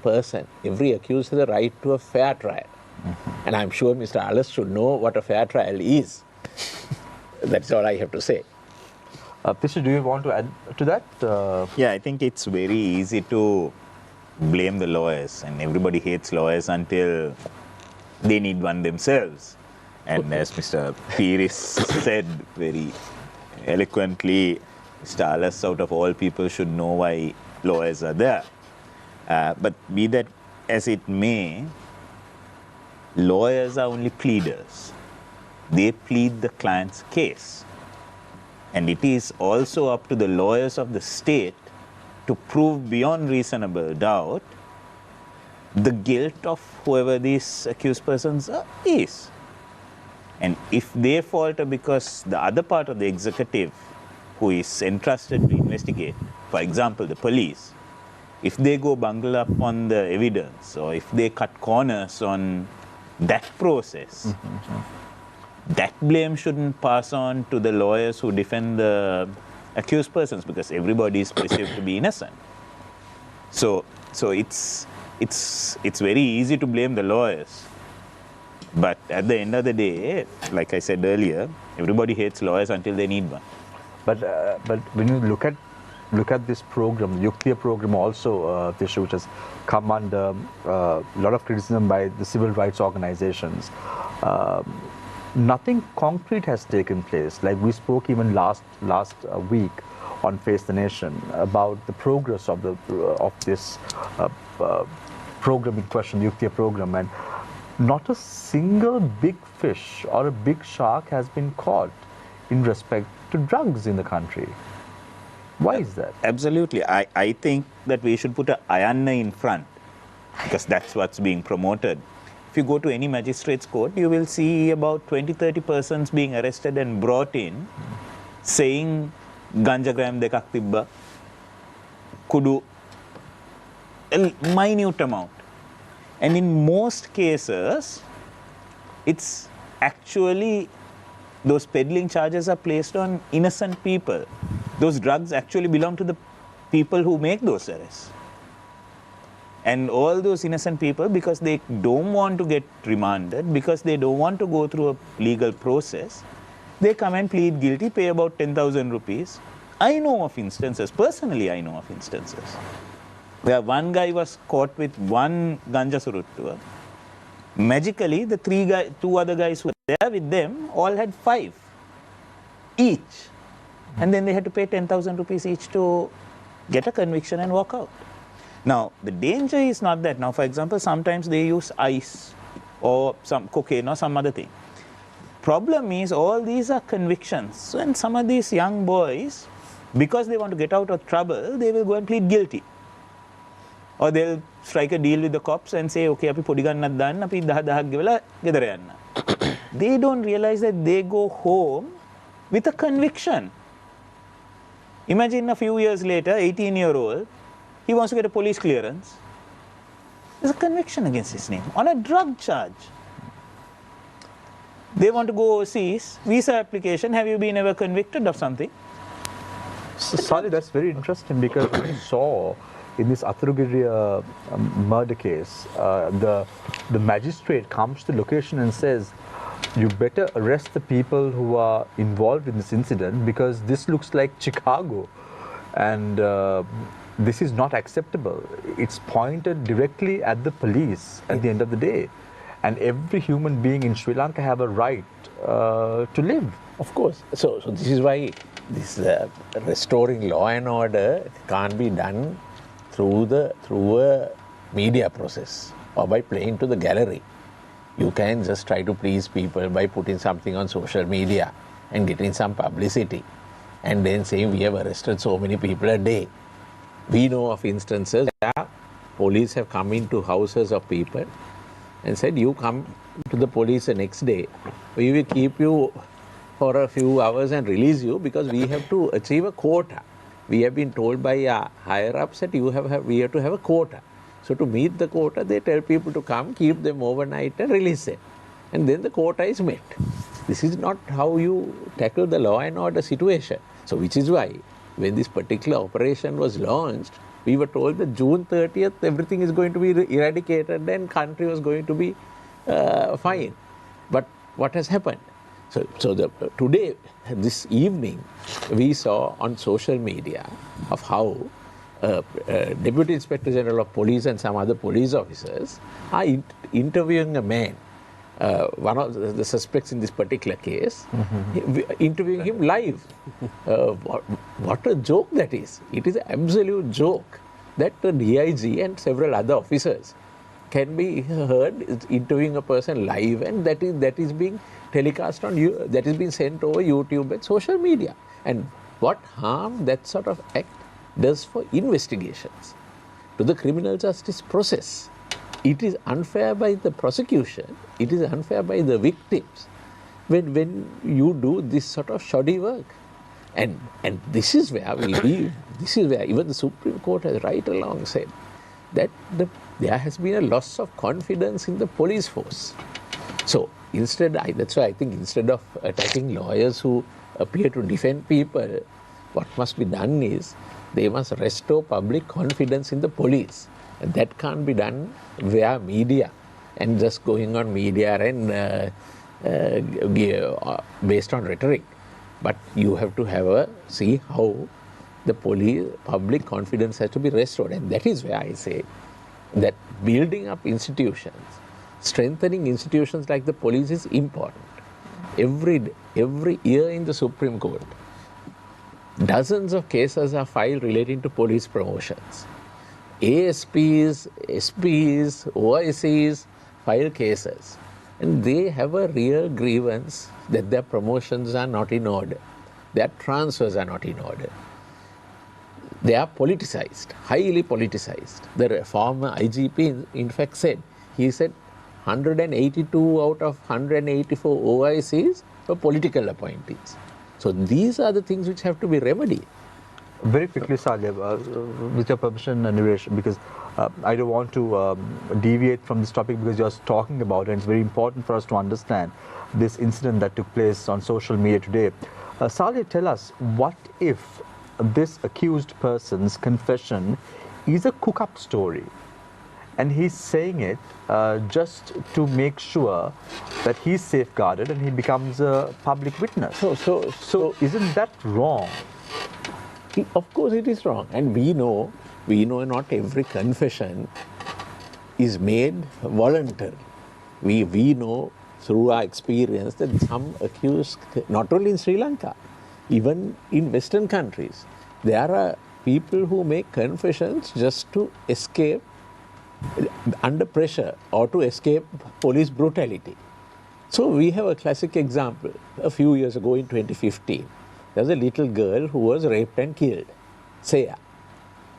person, every accused has a right to a fair trial. And I'm sure Mr. Alas should know what a fair trial is. That's all I have to say.
Tisha, do you want to add to that?
Yeah, I think it's very easy to blame the lawyers, and everybody hates lawyers until they need one themselves. And as Mr. Piris said very eloquently, Mr. Alas, out of all people, should know why lawyers are there. But be that as it may, lawyers are only pleaders. They plead the client's case. And it is also up to the lawyers of the state to prove beyond reasonable doubt the guilt of whoever these accused persons is. And if they falter because the other part of the executive who is entrusted to investigate, for example, the police, if they go bungle up on the evidence or if they cut corners on that process, that blame shouldn't pass on to the lawyers who defend the accused persons, because everybody is perceived to be innocent. So it's very easy to blame the lawyers. But at the end of the day, like I said earlier, everybody hates lawyers until they need one.
But when you look at this program, the Yuktiya program also, Tisha, which has come under a lot of criticism by the civil rights organizations, nothing concrete has taken place. Like we spoke even last week on Face the Nation about the progress of this program in question, the Yuktiya program, and not a single big fish or a big shark has been caught in respect to drugs in the country. Why is that?
Absolutely. I think that we should put a Ayanna in front, because that's what's being promoted. If you go to any magistrate's court, you will see about 20-30 persons being arrested and brought in, saying ganja gram dekak tibba, kudu, a minute amount. And in most cases, it's actually those peddling charges are placed on innocent people. Those drugs actually belong to the people who make those arrests. And all those innocent people, because they don't want to get remanded, because they don't want to go through a legal process, they come and plead guilty, pay about 10,000 rupees. I know of instances, personally I know of instances, where one guy was caught with one ganja suruttua. Magically, the two other guys who were there with them all had 5 each. And then they had to pay 10,000 rupees each to get a conviction and walk out. Now, the danger is not that. Now, for example, sometimes they use ice or some cocaine or some other thing. Problem is, all these are convictions. And some of these young boys, because they want to get out of trouble, they will go and plead guilty. Or they'll strike a deal with the cops and say, okay, api podi gannak danna, api 10,000 gewala gedara yanna. They don't realize that they go home with a conviction. Imagine a few years later, 18-year-old, he wants to get a police clearance. There's a conviction against his name on a drug charge. They want to go overseas, visa application, have you been ever convicted of something?
So, Sali, that's very interesting because we saw in this Atharugiriya murder case, the magistrate comes to the location and says, you better arrest the people who are involved in this incident because this looks like Chicago and this is not acceptable. It's pointed directly at the police at the end of the day. And every human being in Sri Lanka have a right to live.
Of course. So this is why this restoring law and order can't be done through a media process or by playing to the gallery. You can just try to please people by putting something on social media and getting some publicity and then saying we have arrested so many people a day. We know of instances where police have come into houses of people and said, you come to the police the next day, we will keep you for a few hours and release you because we have to achieve a quota. We have been told by our higher-ups that we have to have a quota. So to meet the quota, they tell people to come, keep them overnight and release them. And then the quota is met. This is not how you tackle the law and order situation. So which is why when this particular operation was launched, we were told that June 30th, everything is going to be eradicated and country was going to be fine. But what has happened? So today, this evening, we saw on social media of how Deputy Inspector General of Police and some other police officers are interviewing a man, one of the suspects in this particular case, interviewing him live. What a joke that is. It is an absolute joke that the DIG and several other officers can be heard interviewing a person live, and that is being telecast on that is being sent over YouTube and social media. And what harm that sort of act does for investigations, to the criminal justice process. It is unfair by the prosecution, it is unfair by the victims when you do this sort of shoddy work. And this is where even the Supreme Court has right along said that there has been a loss of confidence in the police force. So that's why I think instead of attacking lawyers who appear to defend people, what must be done is they must restore public confidence in the police. And that can't be done via media and just going on media and based on rhetoric. But you have to see how the public confidence has to be restored. And that is where I say that building up institutions, strengthening institutions like the police is important. Every year in the Supreme Court, dozens of cases are filed relating to police promotions. ASPs, SPs, OICs file cases, and they have a real grievance that their promotions are not in order, their transfers are not in order. They are politicized, highly politicized. The former IGP in fact said, 182 out of 184 OICs were political appointees. So these are the things which have to be remedied.
Very quickly, Saleh, with your permission, Niresh, because I don't want to deviate from this topic because you're talking about it, and it's very important for us to understand this incident that took place on social media today. Saleh, tell us, what if this accused person's confession is a cook-up story, and he's saying it just to make sure that he's safeguarded and he becomes a public witness? So isn't that wrong?
Of course it is wrong, and we know not every confession is made voluntary. We know through our experience that some accused, not only in Sri Lanka, even in Western countries, there are people who make confessions just to escape under pressure or to escape police brutality. So we have a classic example. A few years ago in 2015, there was a little girl who was raped and killed, Saya.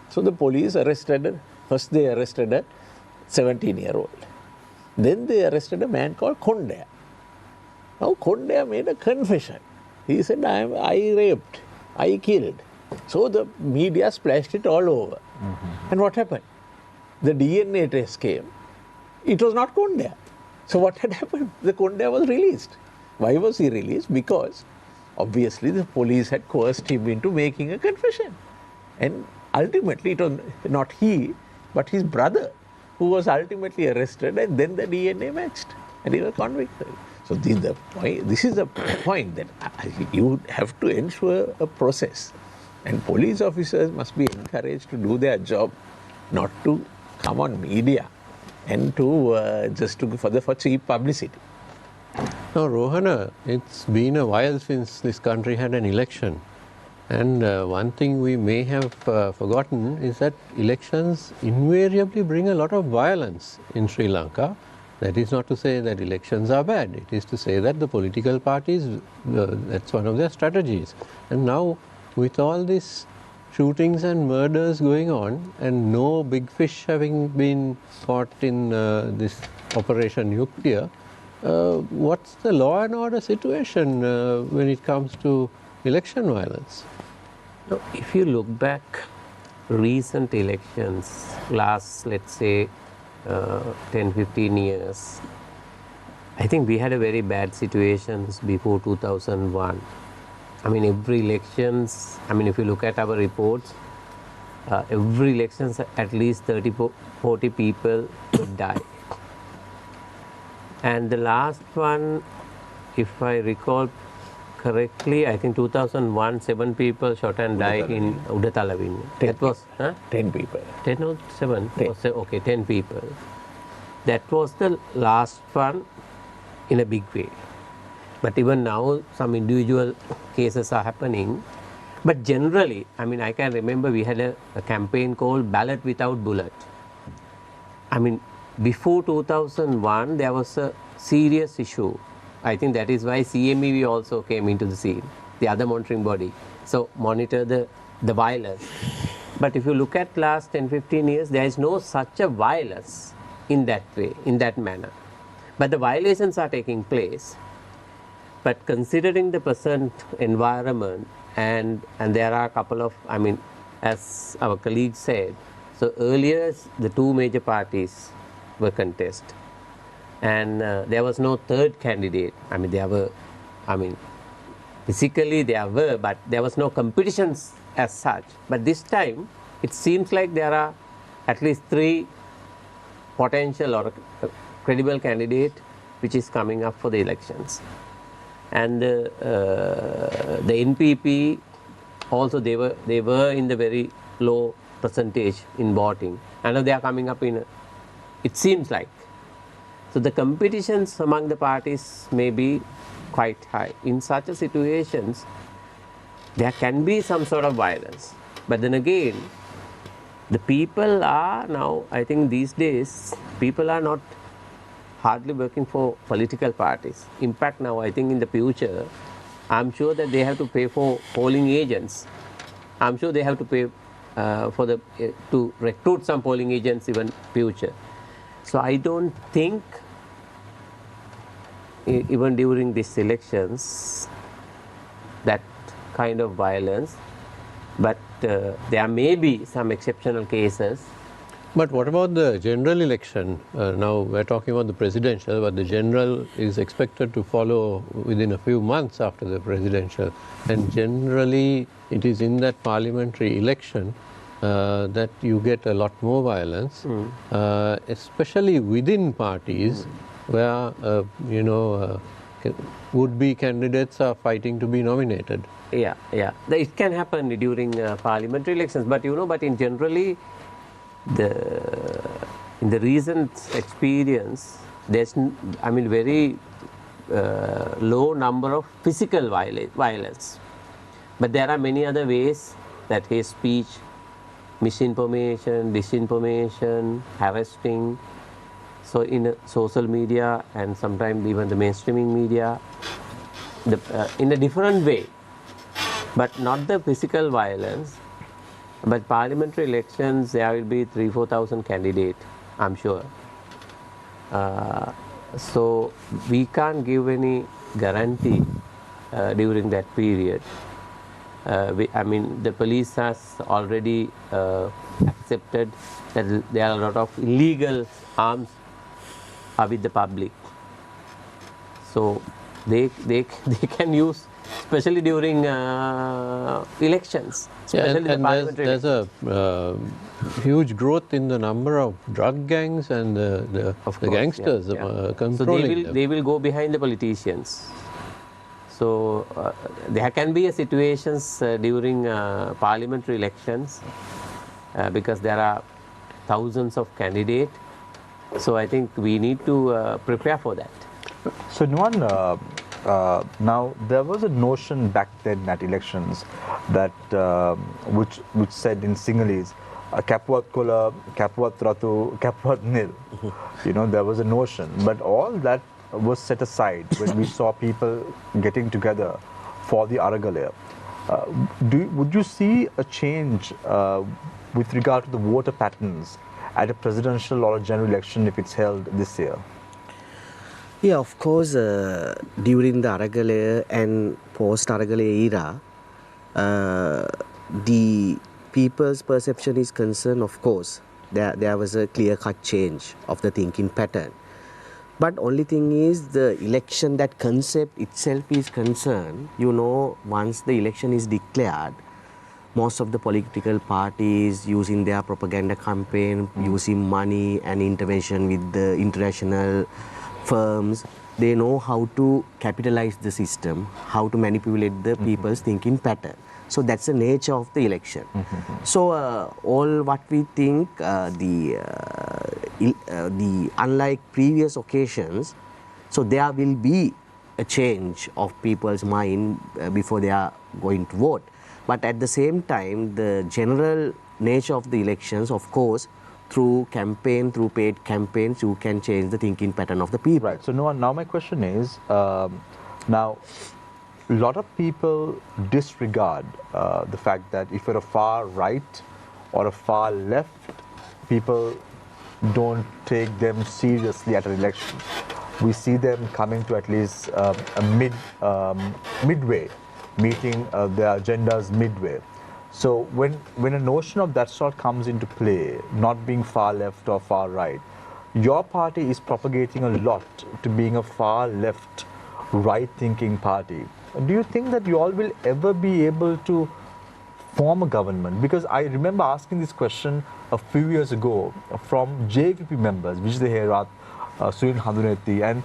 So the police arrested her. First they arrested a 17-year-old. Then they arrested a man called Kondaya. Now Kondaya made a confession. He said, I raped, I killed. So the media splashed it all over. And what happened? The DNA test came. It was not Kondaya. So what had happened? The Kondaya was released. Why was he released? Because obviously the police had coerced him into making a confession. And ultimately it was not he, but his brother who was ultimately arrested, and then the DNA matched and he was convicted. So this is the point that you have to ensure a process, and police officers must be encouraged to do their job, not to come on media and to for cheap publicity.
Now, Rohana, it's been a while since this country had an election. And one thing we may have forgotten is that elections invariably bring a lot of violence in Sri Lanka. That is not to say that elections are bad. It is to say that the political parties, that's one of their strategies. And now, with all these shootings and murders going on, and no big fish having been caught in this Operation Yuktia, what's the law and order situation when it comes to election violence?
Now, if you look back, recent elections, last, let's say, 10-15 years, I think we had a very bad situations before 2001. I mean, every elections, I mean, if you look at our reports, every elections at least 30-40 people would die. And the last one, if I recall correctly, I think 2001, 7 people shot and died in Udatalavinne. That was
10 people.
10 or 7?
10.
Okay, 10 people. That was the last one in a big way. But even now, some individual cases are happening. But generally, I mean, I can remember we had a campaign called Ballot Without Bullet. I mean, before 2001, there was a serious issue. I think that is why CMEV also came into the scene, the other monitoring body. So, monitor the violence. But if you look at last 10-15 years, there is no such a violence in that way, in that manner. But the violations are taking place. But considering the present environment, and there are a couple of, I mean, as our colleague said, so earlier the two major parties were contest. And there was no third candidate. I mean, there were, I mean, physically there were, but there was no competitions as such. But this time, it seems like there are at least 3 potential or credible candidate which is coming up for the elections. And the NPP also, they were in the very low percentage in voting. And now they are coming up in, it seems like. So the competitions among the parties may be quite high. In such a situations, there can be some sort of violence. But then again, the people are now, I think these days, people are not hardly working for political parties. In fact, now I think in the future, I'm sure that they have to pay for polling agents. I'm sure they have to pay to recruit some polling agents even future. So I don't think even during these elections that kind of violence, but there may be some exceptional cases
But what about the general election? Now we're talking about the presidential, but the general is expected to follow within a few months after the presidential. And generally, it is in that parliamentary election that you get a lot more violence, especially within parties where, would-be candidates are fighting to be nominated.
Yeah. It can happen during parliamentary elections, but but in generally, in the recent experience, there's very low number of physical violence, but there are many other ways that hate speech, misinformation, disinformation, harassing. So in social media and sometimes even the mainstreaming media, in a different way, but not the physical violence. But parliamentary elections, there will be 3,000-4,000 candidates, I'm sure. So we can't give any guarantee during that period. The police has already accepted that there are a lot of illegal arms are with the public. So they can use, especially during elections. Especially
and there's a huge growth in the number of drug gangs and the gangsters controlling
so they will go behind the politicians. So there can be situations during parliamentary elections because there are thousands of candidates. So I think we need to prepare for that.
So Nuwan, now there was a notion back then at elections that which said in Sinhalese, "Kapwat kola, kapwat ratu, kapwat nil." There was a notion, but all that was set aside when we saw people getting together for the Aral. Would you see a change with regard to the voter patterns at a presidential or a general election if it's held this year?
Yeah, of course, during the Aral and post-Aral era, the people's perception is concerned, of course, there was a clear-cut change of the thinking pattern. But only thing is the election, that concept itself is concerned. Once the election is declared, most of the political parties using their propaganda campaign, using money and intervention with the international firms, they know how to capitalize the system, how to manipulate the people's thinking pattern. So that's the nature of the election. So all what we think, the unlike previous occasions, so there will be a change of people's mind before they are going to vote. But at the same time, the general nature of the elections, of course, through paid campaigns, you can change the thinking pattern of the people.
Right. So now my question is, now a lot of people disregard the fact that if you're a far right or a far left, people don't take them seriously at an election. We see them coming to at least a midway, meeting their agendas midway. So when a notion of that sort comes into play, not being far left or far right, your party is propagating a lot to being a far left, right-thinking party. Do you think that you all will ever be able to form a government? Because I remember asking this question a few years ago from JVP members, Vijay Herat, Surin Handuneti, and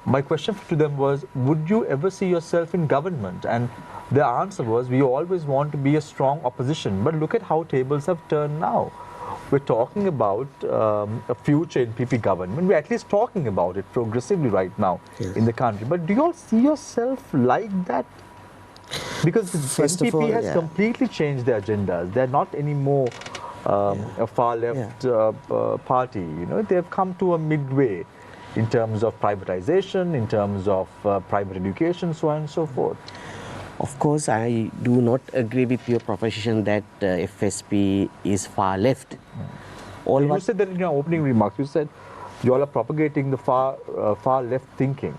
my question to them was, would you ever see yourself in government? And their answer was, we always want to be a strong opposition, but look at how tables have turned now. We're talking about a future NPP government. We're at least talking about it progressively right now in the country. But do you all see yourself like that? Because the NPP has completely changed their agendas. They're not anymore a far left party. They've come to a midway in terms of privatization, in terms of private education, so on and so forth.
Of course, I do not agree with your proposition that FSP is far left.
You said that in your opening remarks. You said you all are propagating the far left thinking.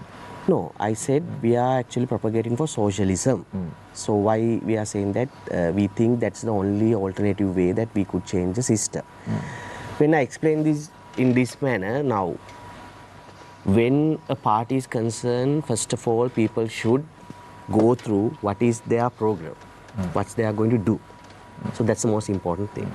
No, I said we are actually propagating for socialism. So why we are saying that we think that's the only alternative way that we could change the system. When I explain this in this manner, now, when a party is concerned, first of all, people should go through what is their program, what they are going to do. So that's the most important thing.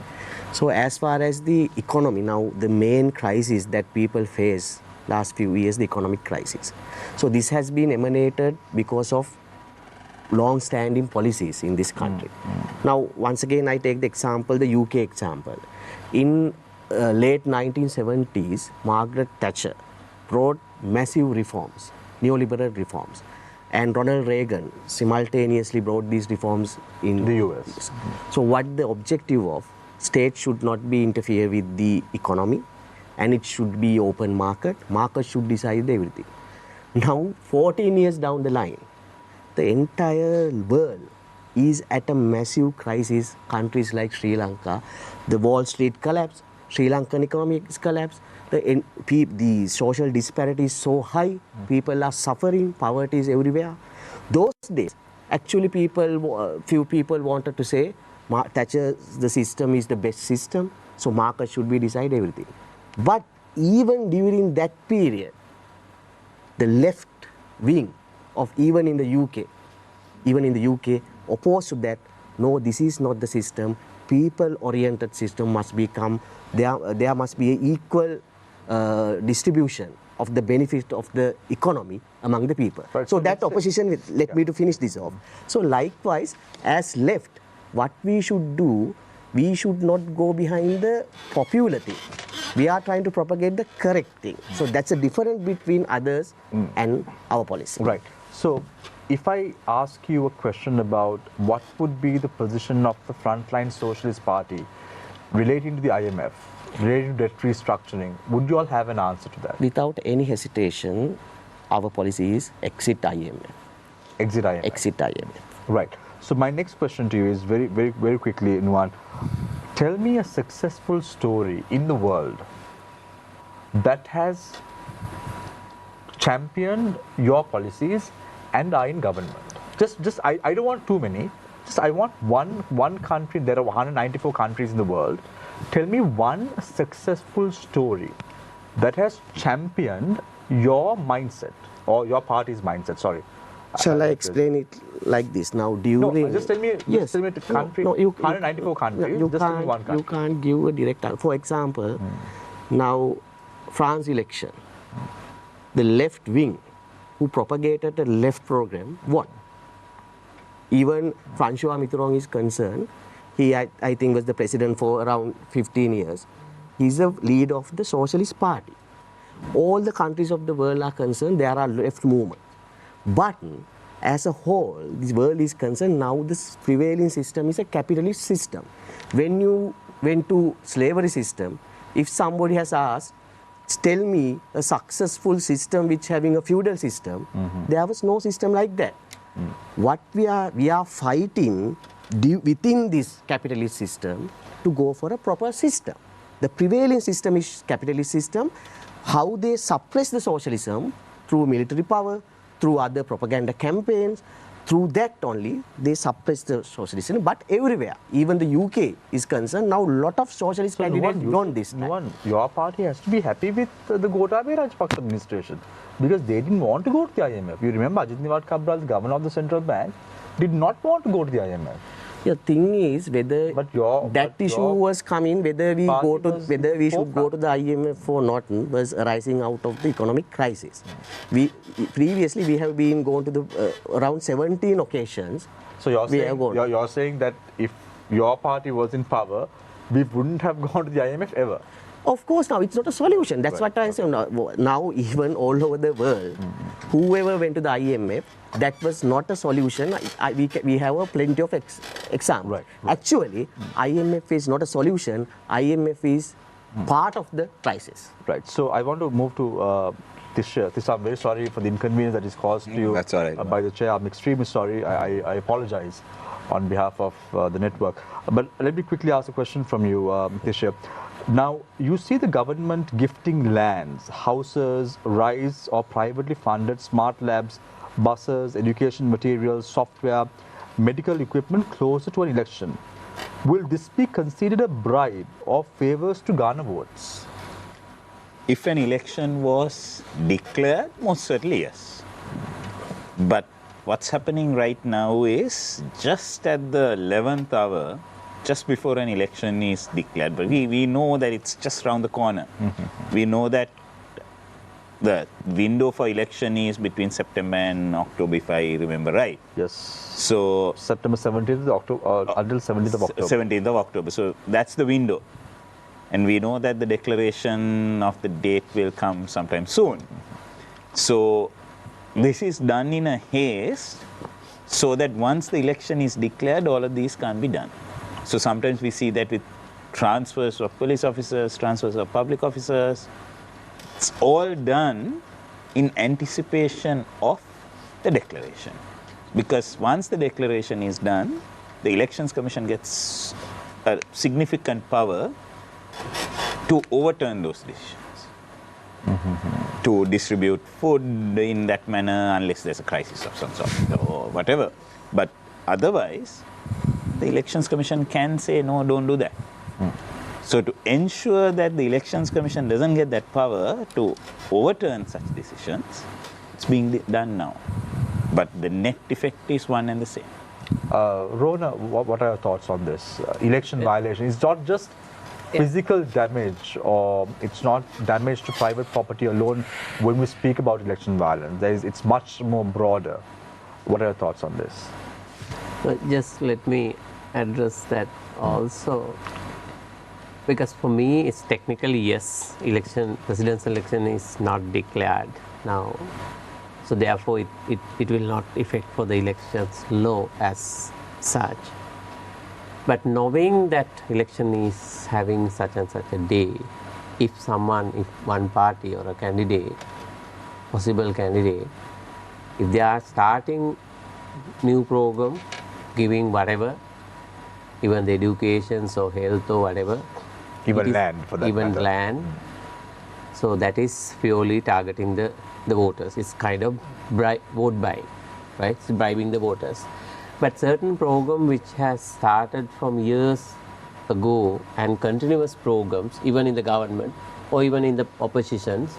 So as far as the economy, now the main crisis that people face last few years, the economic crisis. So this has been emanated because of long-standing policies in this country. Now, once again, I take the example, the UK example. In late 1970s, Margaret Thatcher brought massive reforms, neoliberal reforms. And Ronald Reagan simultaneously brought these reforms in
the US.
So what the objective of state should not be interfere with the economy, and it should be open market. Market should decide everything. Now, 14 years down the line, the entire world is at a massive crisis. Countries like Sri Lanka, the Wall Street collapse, Sri Lankan economy is collapsed. The social disparity is so high, people are suffering, poverty is everywhere. Those days, actually few people wanted to say, Thatcher, the system is the best system, so market should be decide everything. But even during that period, the left wing of even in the UK, opposed to that, no, this is not the system. People-oriented system must become, there must be an equal distribution of the benefit of the economy among the people.
Right,
so
so
that opposition, let me to finish this off. So likewise, as left, what we should do, we should not go behind the popular thing. We are trying to propagate the correct thing. So that's a difference between others and our policy.
Right. So if I ask you a question about what would be the position of the frontline Socialist Party relating to the IMF, relating to debt restructuring, would you all have an answer to that?
Without any hesitation, our policy is exit IMF.
Exit IMF.
Exit IMF.
Right. So my next question to you is very quickly, Nuwan. Tell me a successful story in the world that has championed your policies and are in government. I don't want too many. I want one country. There are 194 countries in the world. Tell me one successful story that has championed your mindset or your party's mindset. Sorry.
Shall I explain it like this? Now, during...
No, just tell me,
yes.
Tell me the country,
no,
194 countries,
you
just tell me one country.
You can't give a direct answer. For example, now, France election, the left wing who propagated the left program won. Even François Mitterrand is concerned. He, I think, was the president for around 15 years. He's the leader of the Socialist Party. All the countries of the world are concerned, there are left movements. But as a whole, this world is concerned, now this prevailing system is a capitalist system. When you went to slavery system, if somebody has asked, tell me a successful system which having a feudal system, there was no system like that. What we are fighting within this capitalist system to go for a proper system. The prevailing system is capitalist system. How they suppress the socialism through military power, through other propaganda campaigns, through that only they suppress the socialism. But everywhere, even the UK is concerned, now a lot of socialist candidates gone this time.
Your party has to be happy with the Gotabaya Rajapaksa administration because they didn't want to go to the IMF. You remember Ajit Niwad Cabral, the governor of the central bank, did not want to go to the IMF.
The thing is whether that issue was coming, whether we should go to the IMF or not, was arising out of the economic crisis. Previously we have been going to the around 17 occasions.
So you're saying that if your party was in power, we wouldn't have gone to the IMF ever.
Of course, now it's not a solution. That's what I say. Now, even all over the world, whoever went to the IMF, that was not a solution. We have a plenty of examples.
Right.
Actually, IMF is not a solution. IMF is part of the crisis.
Right. So I want to move to Tisha. I'm very sorry for the inconvenience that is caused to you
That's all right,
by the chair. I'm extremely sorry. I apologize on behalf of the network. But let me quickly ask a question from you, Tisha. Now, you see the government gifting lands, houses, rice or privately funded smart labs, buses, education materials, software, medical equipment closer to an election. Will this be considered a bribe or favors to garner votes?
If an election was declared, most certainly yes. But what's happening right now is just at the 11th hour, just before an election is declared, but we know that it's just around the corner. We know that the window for election is between September and October, if I remember right.
Yes.
So
September 17th until 17th of October.
17th of October. So that's the window. And we know that the declaration of the date will come sometime soon. So this is done in a haste so that once the election is declared, all of these can't be done. So sometimes we see that with transfers of police officers, transfers of public officers, it's all done in anticipation of the declaration. Because once the declaration is done, the Elections Commission gets a significant power to overturn those decisions. To distribute food in that manner unless there's a crisis of some sort or whatever. But otherwise, the Elections Commission can say, no, don't do that. So to ensure that the Elections Commission doesn't get that power to overturn such decisions, it's being done now. But the net effect is one and the same.
Rona, what are your thoughts on this? Election violation is not just physical damage, or it's not damage to private property alone when we speak about election violence. It's much more broader. What are your thoughts on this?
Just let me address that also, because for me it's technically yes, presidential election is not declared now, so therefore it will not affect for the elections law as such. But knowing that election is having such and such a day, if one party or a candidate, possible candidate, if they are starting new program, giving whatever, even the education or health or whatever,
even land for that
even
matter.
land, so that is purely targeting the voters. It's kind of vote buying, right? It's bribing the voters. But certain program which has started from years ago and continuous programs, even in the government or even in the oppositions,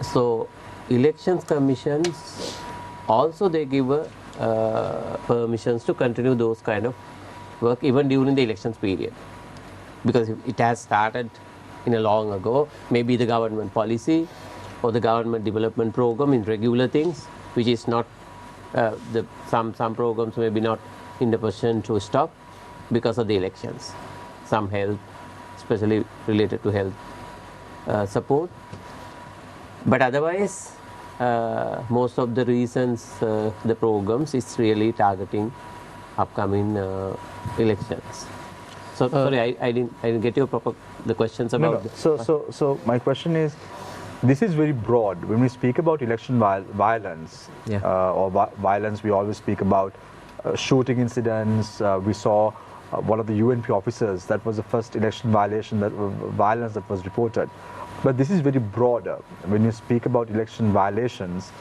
so elections commissions also they give permissions to continue those kind of work even during the elections period, because it has started in a long ago, maybe the government policy or the government development program in regular things, which is not some programs may be not in the position to stop because of the elections, some health, especially related to health support. But otherwise, most of the reasons the programs is really targeting upcoming elections. So sorry, I didn't get your the questions about.
So my question is, this is very broad. When we speak about election violence or violence, we always speak about shooting incidents. We saw one of the UNP officers, that was the first election violation violence that was reported. But this is very broader. When you speak about election violations,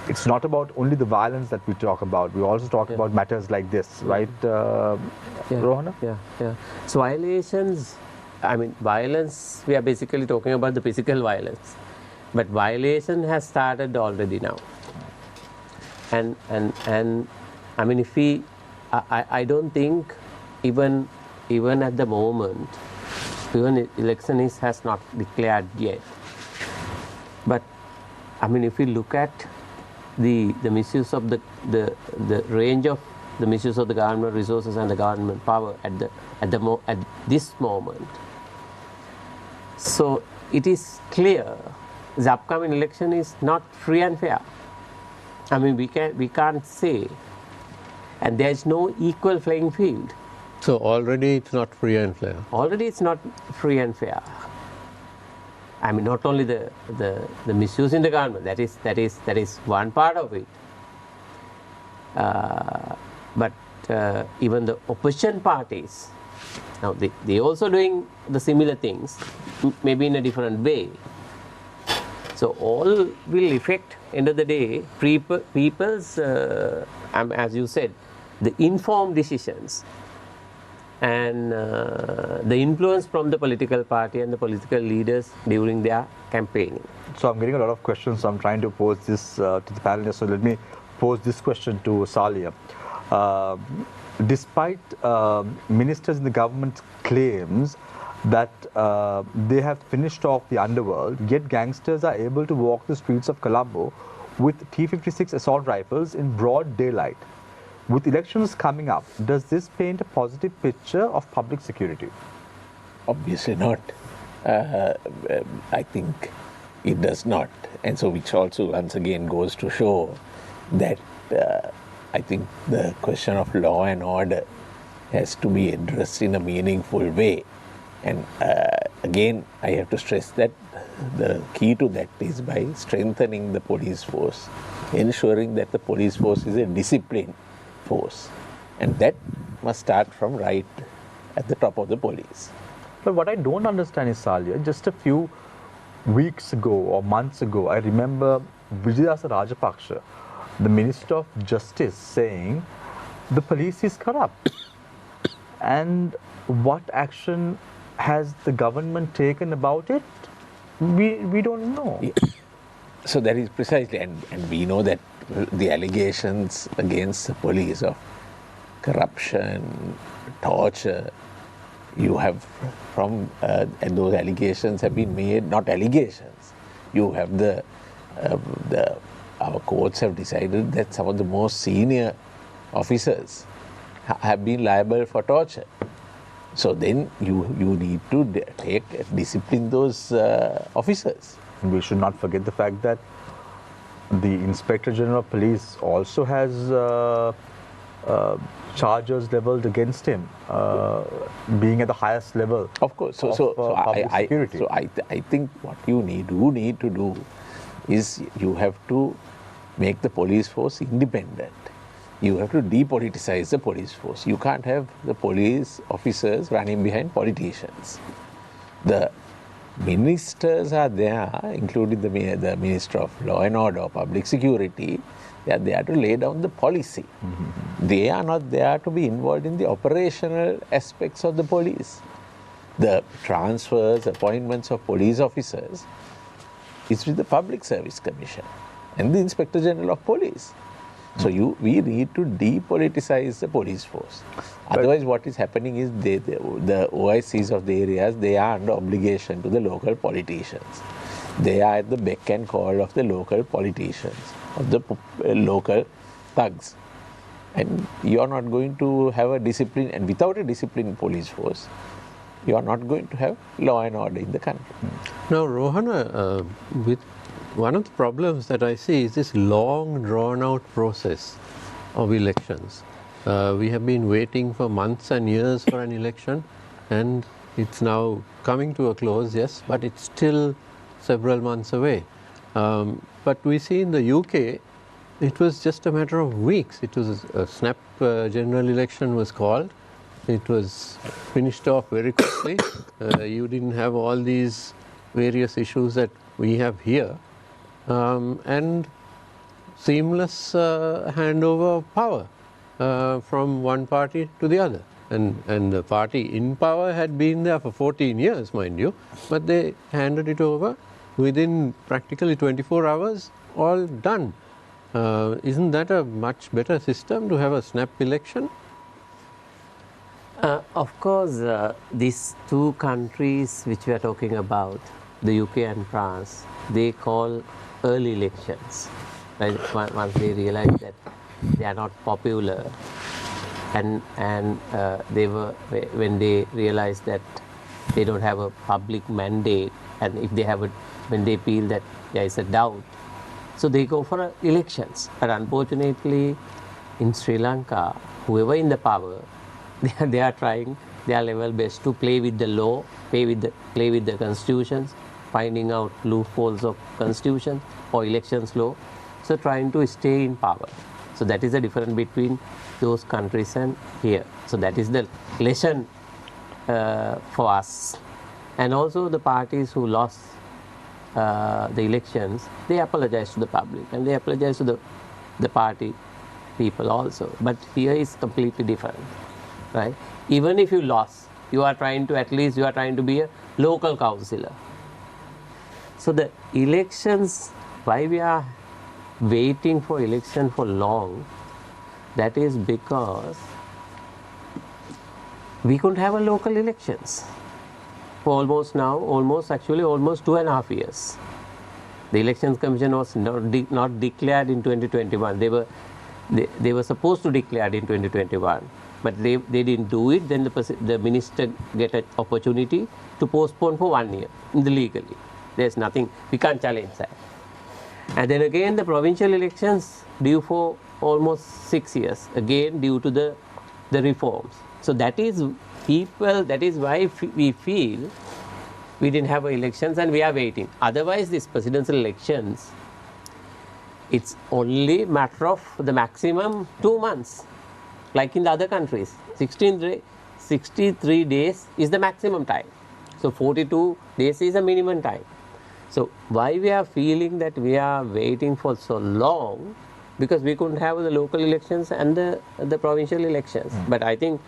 it's not about only the violence that we talk about. We also talk about matters like this, right, Rohana?
Yeah. So violations, I mean violence, we are basically talking about the physical violence. But violation has started already now. And I mean if we, I don't think even at the moment, even election has not declared yet. But I mean if we look at the misuse of the range of the misuse of the government resources and the government power at this moment, so it is clear the upcoming election is not free and fair. I mean we can't say, and there is no equal playing field.
So already it's not free and fair.
Already it's not free and fair. I mean not only the misuse in the government, that is one part of it. But even the opposition parties, now they also doing the similar things, maybe in a different way. So all will affect, end of the day, people's, as you said, the informed decisions and the influence from the political party and the political leaders during their campaigning.
So I'm getting a lot of questions. So I'm trying to pose this to the panelists. So let me pose this question to Salia. Despite ministers in the government claims that they have finished off the underworld, yet gangsters are able to walk the streets of Colombo with T-56 assault rifles in broad daylight. With elections coming up, does this paint a positive picture of public security?
Obviously not. I think it does not. And so which also once again goes to show that I think the question of law and order has to be addressed in a meaningful way. And again, I have to stress that the key to that is by strengthening the police force, ensuring that the police force is a disciplined force. And that must start from right at the top of the police.
But what I don't understand is, Salia, just a few weeks ago or months ago, I remember Vijayasa Rajapaksa, the Minister of Justice, saying the police is corrupt. And what action has the government taken about it? We don't know.
Yeah. So that is precisely, and we know that the allegations against the police of corruption, torture, you have from, and those allegations have been made, not allegations. You have our courts have decided that some of the most senior officers have been liable for torture. So then you need to discipline those officers.
And we should not forget the fact that the Inspector General of Police also has charges leveled against him, being at the highest level.
Of course. So
public security.
I think what you need to do is you have to make the police force independent. You have to depoliticize the police force. You can't have the police officers running behind politicians. The ministers are there, including the Minister of Law and Order, Public Security. They are there to lay down the policy. Mm-hmm. They are not there to be involved in the operational aspects of the police. The transfers, appointments of police officers is with the Public Service Commission and the Inspector General of Police. So we need to depoliticize the police force. Otherwise, what is happening is the OICs of the areas, they are under obligation to the local politicians. They are at the beck and call of the local politicians, of the local thugs. And you are not going to have a discipline, and without a disciplined police force, you are not going to have law and order in the country.
Now, Rohana, with one of the problems that I see is this long drawn-out process of elections. We have been waiting for months and years for an election, and it's now coming to a close, yes, but it's still several months away. But we see in the UK, it was just a matter of weeks. It was a snap general election was called. It was finished off very quickly. You didn't have all these various issues that we have here. And seamless handover of power from one party to the other. And the party in power had been there for 14 years, mind you, but they handed it over within practically 24 hours, all done. Isn't that a much better system to have a snap election?
Of course, these two countries which we are talking about, the UK and France, they call early elections. Right? Once they realize that they are not popular, and when they realize that they don't have a public mandate, and if they have when they feel that there is a doubt, so they go for elections. But unfortunately, in Sri Lanka, whoever in the power, they are trying their level best to play with the law, play with the constitutions, finding out loopholes of constitution or elections law, so trying to stay in power. So that is the difference between those countries and here. So that is the lesson for us. And also the parties who lost the elections, they apologize to the public and they apologize to the party people also. But here is completely different, right? Even if you lost, you are trying to, at least you are trying to be a local councillor. So the elections, why we are waiting for election for long, that is because we couldn't have a local elections for almost 2.5 years. The Elections Commission was not declared in 2021. They were supposed to declare in 2021, but they didn't do it. Then the minister get an opportunity to postpone for 1 year legally. There's nothing, we can't challenge that. And then again the provincial elections due for almost 6 years, again due to the reforms. So that is why we feel we didn't have elections and we are waiting. Otherwise these presidential elections, it's only matter of the maximum 2 months, like in the other countries. 63 days is the maximum time. So 42 days is a minimum time. So why we are feeling that we are waiting for so long? Because we couldn't have the local elections and the provincial elections. But I think,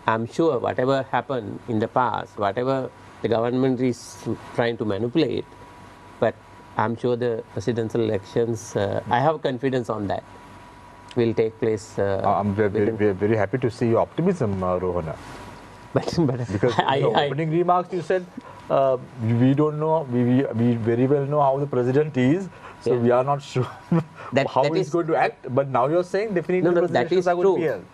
I'm sure whatever happened in the past, whatever the government is trying to manipulate, but I'm sure the presidential elections, I have confidence on that, will take place.
I'm very happy to see your optimism, Rohana.
But
Because in the opening remarks you said, we don't know, we very well know how the president is, so we are not sure how he's going to act. But now you're saying definitely the
that is
are going to be
true.
held.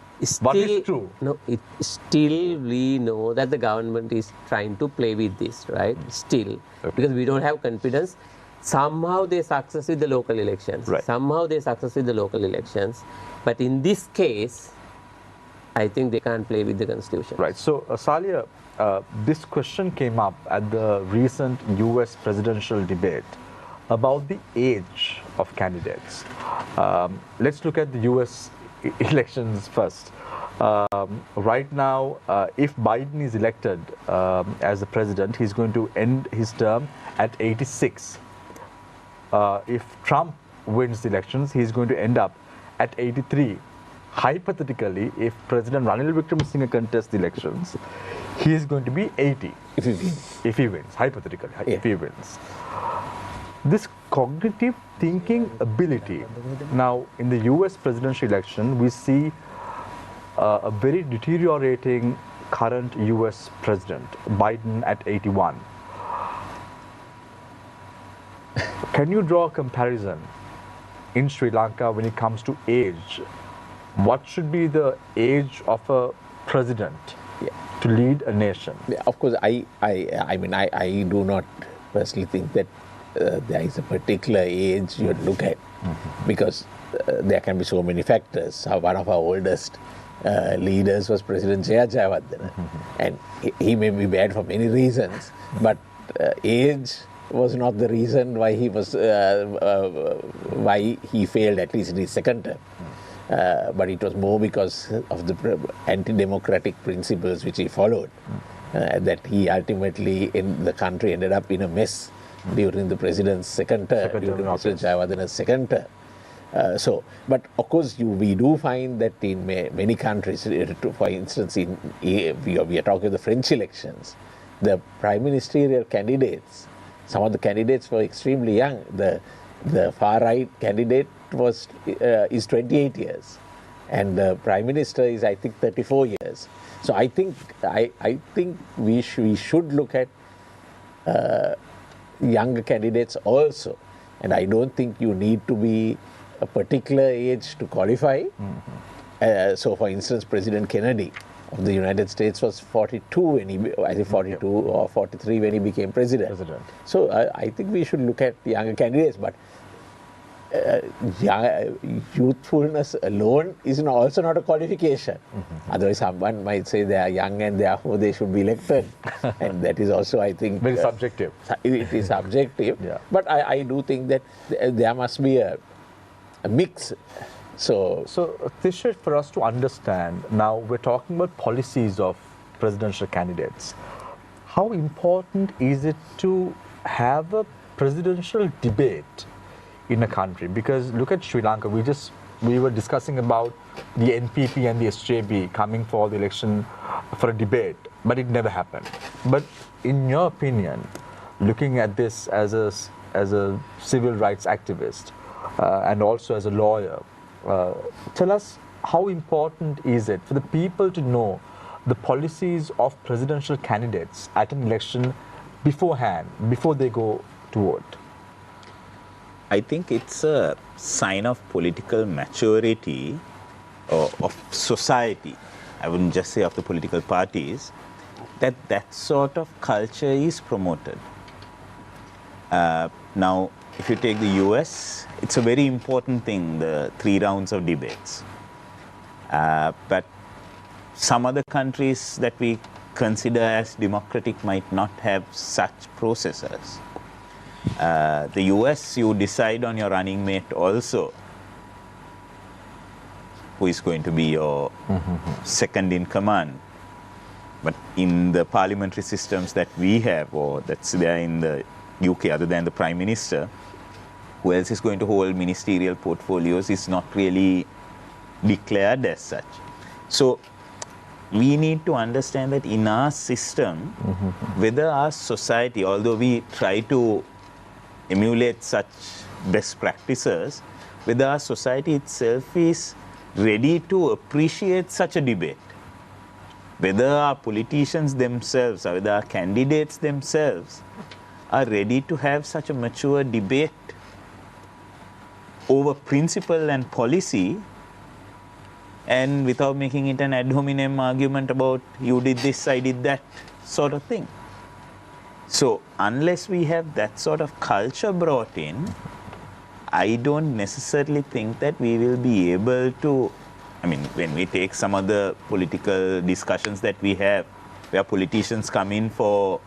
What is true?
No, still we know that the government is trying to play with this, right? Still, because we don't have confidence. Somehow they success with the local elections.
Right.
Somehow they success with the local elections. But in this case, I think they can't play with the constitution.
Right. So, Salia, this question came up at the recent US presidential debate about the age of candidates. Let's look at the US elections first. Right now, if Biden is elected as the president, he's going to end his term at 86. If Trump wins the elections, he's going to end up at 83. Hypothetically, if President Ranil Wickremesinghe contests the elections, he is going to be 80.
If he wins.
If he wins, hypothetically, if he wins. This cognitive thinking ability, now in the US presidential election, we see a very deteriorating current US president, Biden at 81. Can you draw a comparison in Sri Lanka when it comes to age? What should be the age of a president to lead a nation?
Yeah, of course, I do not personally think that there is a particular age you look at, because there can be so many factors. One of our oldest leaders was President Jayawardena, and he may be bad for many reasons, but age was not the reason why he was why he failed, at least in his second term. But it was more because of the anti-democratic principles which he followed, that he ultimately, in the country ended up in a mess during the president's second term, during President Jayawardena's second term. But of course, we do find that in many countries, for instance, we are talking the French elections, the prime ministerial candidates, some of the candidates were extremely young. The far right candidate is 28 years, and the prime minister is, I think, 34 years. So I think we should look at younger candidates also, and I don't think you need to be a particular age to qualify. So, for instance, President Kennedy of the United States was 42 when I think 42 or 43 when he became president. So I think we should look at younger candidates, but youthfulness alone is also not a qualification. Otherwise, someone might say they are young and therefore they should be elected, and that is also, I think,
very subjective.
It is subjective, but I do think that there must be a mix. So
Tisha, for us to understand, now we're talking about policies of presidential candidates. How important is it to have a presidential debate in a country? Because look at Sri Lanka. We were discussing about the NPP and the SJB coming for the election for a debate, but it never happened. But in your opinion, looking at this as a civil rights activist and also as a lawyer, tell us how important is it for the people to know the policies of presidential candidates at an election beforehand, before they go to vote?
I think it's a sign of political maturity or of society. I wouldn't just say of the political parties, that sort of culture is promoted. Now, if you take the US, it's a very important thing, the 3 rounds of debates. But some other countries that we consider as democratic might not have such processes. The US, you decide on your running mate also, who is going to be your second in command. But in the parliamentary systems that we have, or that's there in the UK, other than the Prime Minister, who else is going to hold ministerial portfolios is not really declared as such. So we need to understand that in our system, whether our society, although we try to emulate such best practices, whether our society itself is ready to appreciate such a debate, whether our politicians themselves or whether our candidates themselves are ready to have such a mature debate over principle and policy, and without making it an ad hominem argument about you did this, I did that sort of thing. So unless we have that sort of culture brought in, I don't necessarily think that we will be able to, I mean, when we take some of the political discussions that we have, where politicians come in for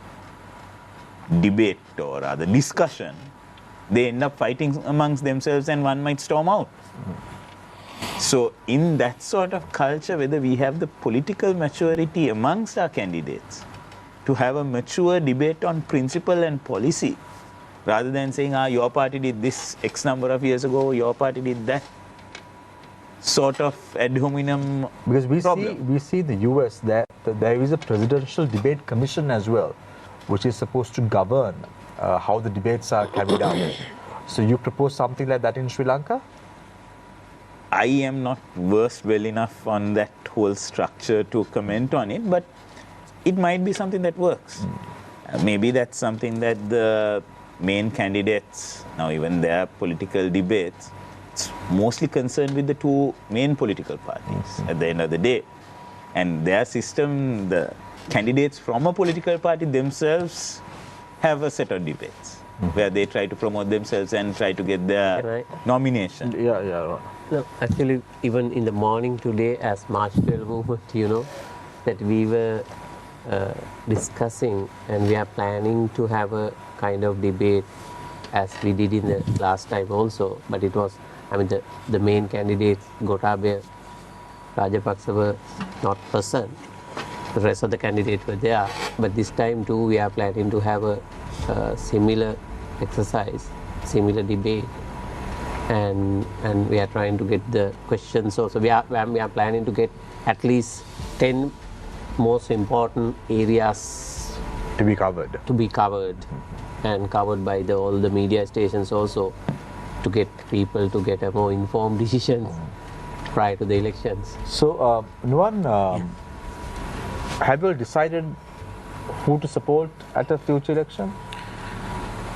debate or rather discussion, they end up fighting amongst themselves and one might storm out. So in that sort of culture, whether we have the political maturity amongst our candidates to have a mature debate on principle and policy, rather than saying, your party did this X number of years ago, your party did that, sort of ad hominem
Because
problem.
we see in the US that there is a presidential debate commission as well, which is supposed to govern how the debates are carried out. So you propose something like that in Sri Lanka?
I am not versed well enough on that whole structure to comment on it, but it might be something that works. Maybe that's something that the main candidates, now even their political debates, it's mostly concerned with the 2 main political parties at the end of the day. And their system, the candidates from a political party themselves have a set of debates where they try to promote themselves and try to get their nomination.
Yeah.
No, actually, even in the morning today, as March 12 movement, that we were discussing and we are planning to have a kind of debate as we did in the last time also. But it was, the main candidates, Gotabaya Rajapaksa, were not present. The rest of the candidates were there. But this time too, we are planning to have a similar exercise, similar debate. And we are trying to get the questions also. We are planning to get at least 10 most important areas
To be covered.
And covered by all the media stations also, to get people to get a more informed decisions prior to the elections.
So, Nuwan, have you decided who to support at a future election?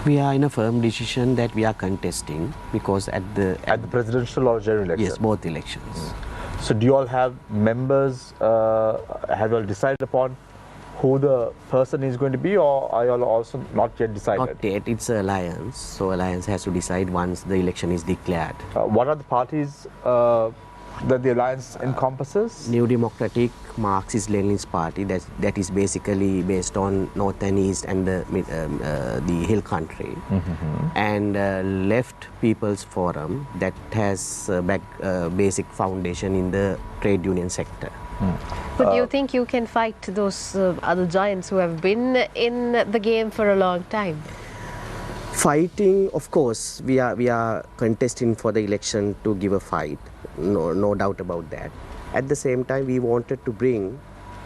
We are in a firm decision that we are contesting, because at the
presidential or general election?
Yes, both elections.
So do you all have members, have you all decided upon who the person is going to be, or are you all also not yet decided?
Not yet, it's an alliance, so alliance has to decide once the election is declared.
What are the parties that the alliance encompasses?
New Democratic Marxist Leninist Party, that is basically based on North and East and the Hill Country, and Left People's Forum, that has basic foundation in the trade union sector.
But do you think you can fight those other giants who have been in the game for a long time?
Fighting, of course, we are contesting for the election to give a fight, no doubt about that. At the same time, we wanted to bring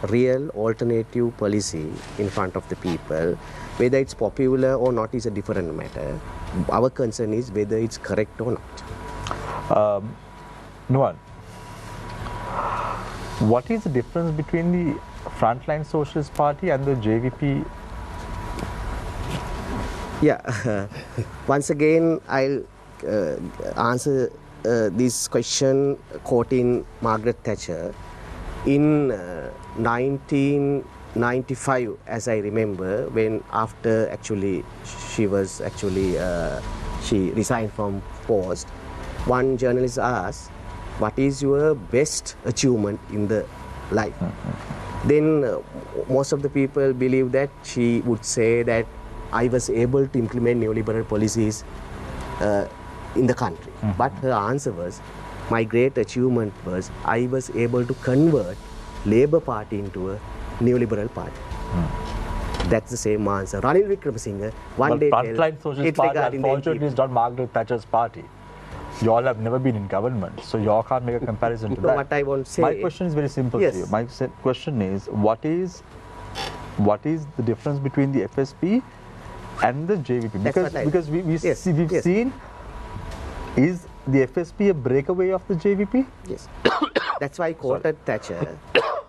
real alternative policy in front of the people. Whether it's popular or not is a different matter. Our concern is whether it's correct or not.
Nuwan, what is the difference between the Frontline Socialist Party and the JVP?
Yeah, once again, I'll answer this question quoting Margaret Thatcher. In 1995, as I remember, when after actually she resigned from post, one journalist asked, what is your best achievement in the life? Then most of the people believe that she would say that I was able to implement neoliberal policies in the country. But her answer was, my great achievement was I was able to convert Labour Party into a neoliberal party. That's the same answer. Ranil Wickremesinghe one day
Frontline Socialist Party, unfortunately, is not Margaret Thatcher's party. You all have never been in government, so you all can't make a comparison to that.
What I want to say.
My question is very simple to you. My question is, what is the difference between the FSP and the JVP? Because we've seen, is the FSP a breakaway of the JVP?
Yes. That's why I quoted Thatcher.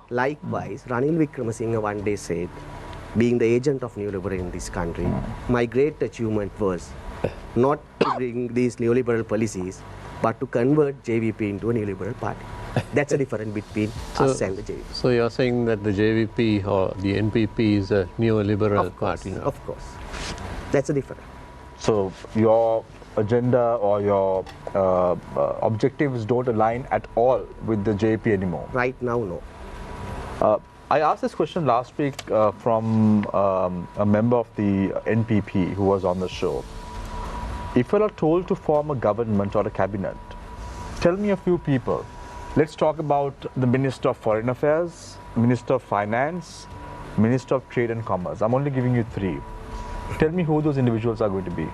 Likewise, Ranil Wickremesinghe one day said, being the agent of neoliberal in this country, my great achievement was not to bring these neoliberal policies, but to convert JVP into a neoliberal party. That's the difference between us and the JVP.
So you're saying that the JVP or the NPP is a neoliberal party now?
Of course. That's the difference.
So your agenda or your objectives don't align at all with the JVP anymore?
Right now, no.
I asked this question last week from a member of the NPP who was on the show. If you are told to form a government or a cabinet, tell me a few people. Let's talk about the Minister of Foreign Affairs, Minister of Finance, Minister of Trade and Commerce. I'm only giving you three. Tell me who those individuals are going to be.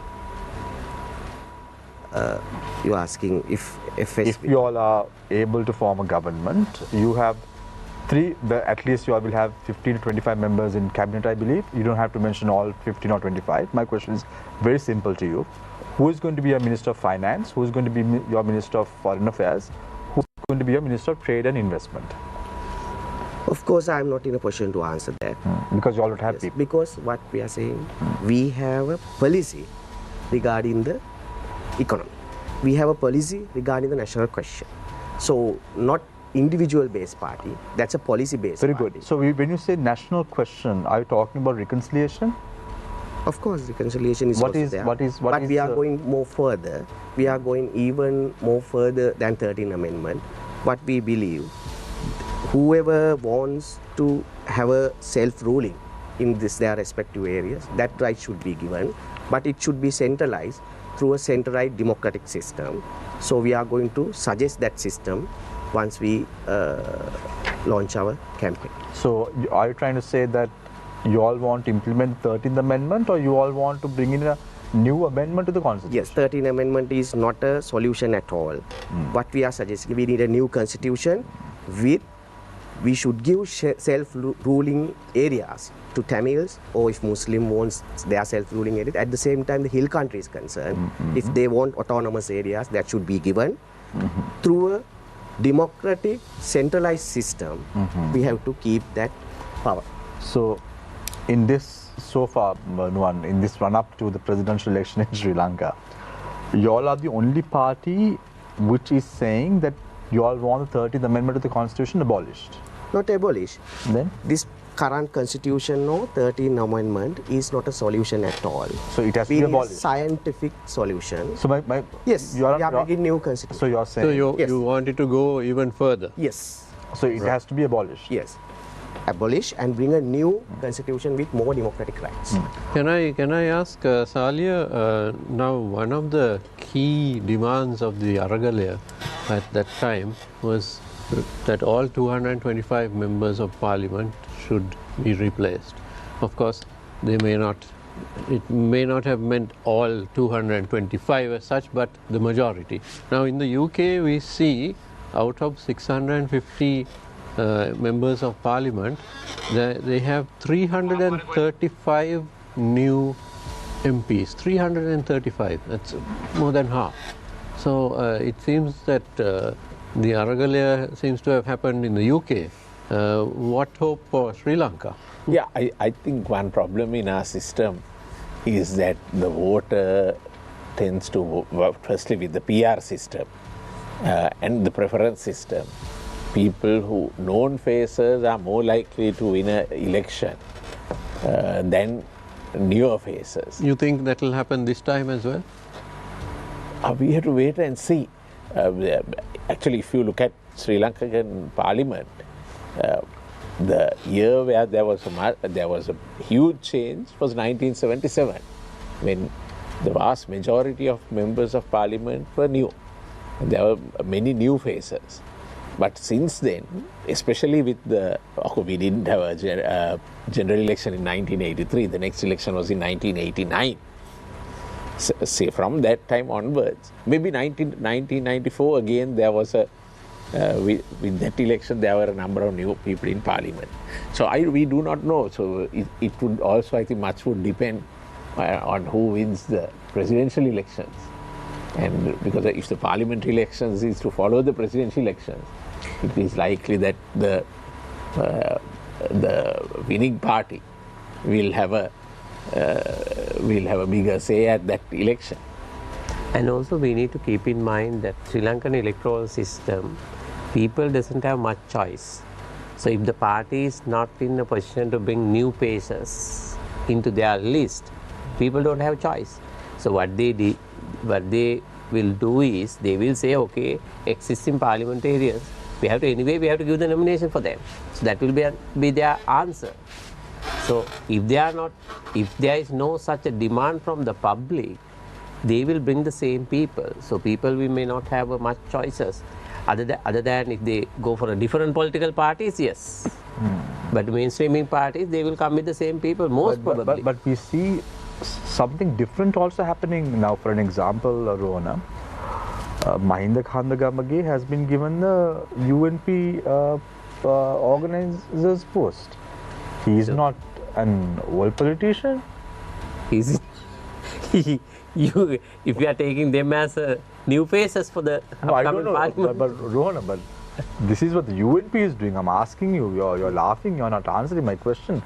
You're asking if
you all are able to form a government, you have three, at least you all will have 15 to 25 members in cabinet, I believe. You don't have to mention all 15 or 25. My question is very simple to you. Who is going to be your Minister of Finance? Who is going to be your Minister of Foreign Affairs? Who is going to be your Minister of Trade and Investment?
Of course, I'm not in a position to answer that.
Because you all don't have people.
Because what we are saying, we have a policy regarding the economy. We have a policy regarding the national question. So, not individual-based party, that's a policy-based
party.
Very
good. So, when you say national question, are you talking about reconciliation?
Of course, reconciliation is also there. But we are going more further. We are going even more further than 13th Amendment. What we believe, whoever wants to have a self-ruling in their respective areas, that right should be given. But it should be centralized through a centralized democratic system. So we are going to suggest that system once we launch our campaign.
So are you trying to say that you all want to implement 13th Amendment, or you all want to bring in a new amendment to the Constitution?
Yes, 13th Amendment is not a solution at all. What we are suggesting, we need a new Constitution with, we should give self-ruling areas to Tamils, or if Muslim wants their self-ruling areas. At the same time, the hill country is concerned. If they want autonomous areas, that should be given. Through a democratic, centralized system, we have to keep that power.
So, in this, so far, Nuwan, in this run-up to the presidential election in Sri Lanka, you all are the only party which is saying that you all want the 13th Amendment to the Constitution abolished.
Not abolished.
Then?
This current Constitution, no, 13th Amendment is not a solution at all.
So it has to be abolished.
Scientific solution.
So
yes, we are making new Constitution.
So you are saying.
So you want it to go even further.
Yes.
So it has to be abolished.
Yes. Abolish and bring a new constitution with more democratic rights.
Can I ask Salia, now one of the key demands of the Aragalaya at that time was that all 225 members of parliament should be replaced. Of course, they may not it may not have meant all 225 as such, but the majority. Now in the UK we see out of 650 members of parliament, they have 335 new MPs, 335, that's more than half. So it seems that the Aragalia seems to have happened in the UK. What hope for Sri Lanka?
Yeah, I think one problem in our system is that the voter tends to vote firstly with the PR system and the preference system. People who known faces are more likely to win an election than newer faces.
You think that will happen this time as well?
We have to wait and see. Actually, if you look at Sri Lankan Parliament, the year where there was a huge change was 1977, when the vast majority of members of Parliament were new. And there were many new faces. But since then, especially with we didn't have a general election in 1983. The next election was in 1989. Say from that time onwards, maybe 1994 again there was a with that election there were a number of new people in parliament. So we do not know. So it would also, I think, much would depend on who wins the presidential elections. And because if the parliamentary elections is to follow the presidential elections, it is likely that the winning party will have a bigger say at that election.
And also we need to keep in mind that Sri Lankan electoral system, people doesn't have much choice. So if the party is not in a position to bring new faces into their list, people don't have choice. So what they will do is they will say, okay, existing parliamentarians, we have to give the nomination for them. So that will be their answer. So if there is no such a demand from the public, they will bring the same people. So people may not have much choices other than if they go for a different political parties, yes. But mainstreaming parties, they will come with the same people, most probably.
But we see something different also happening now. For an example, Rohana, Mahinda Khandagamage has been given the UNP organizer's post. He is not an old politician.
Is it? If you are taking them as new faces for the upcoming parliament.
But Rohana, but this is what the UNP is doing. I'm asking you. You're laughing. You're not answering my question.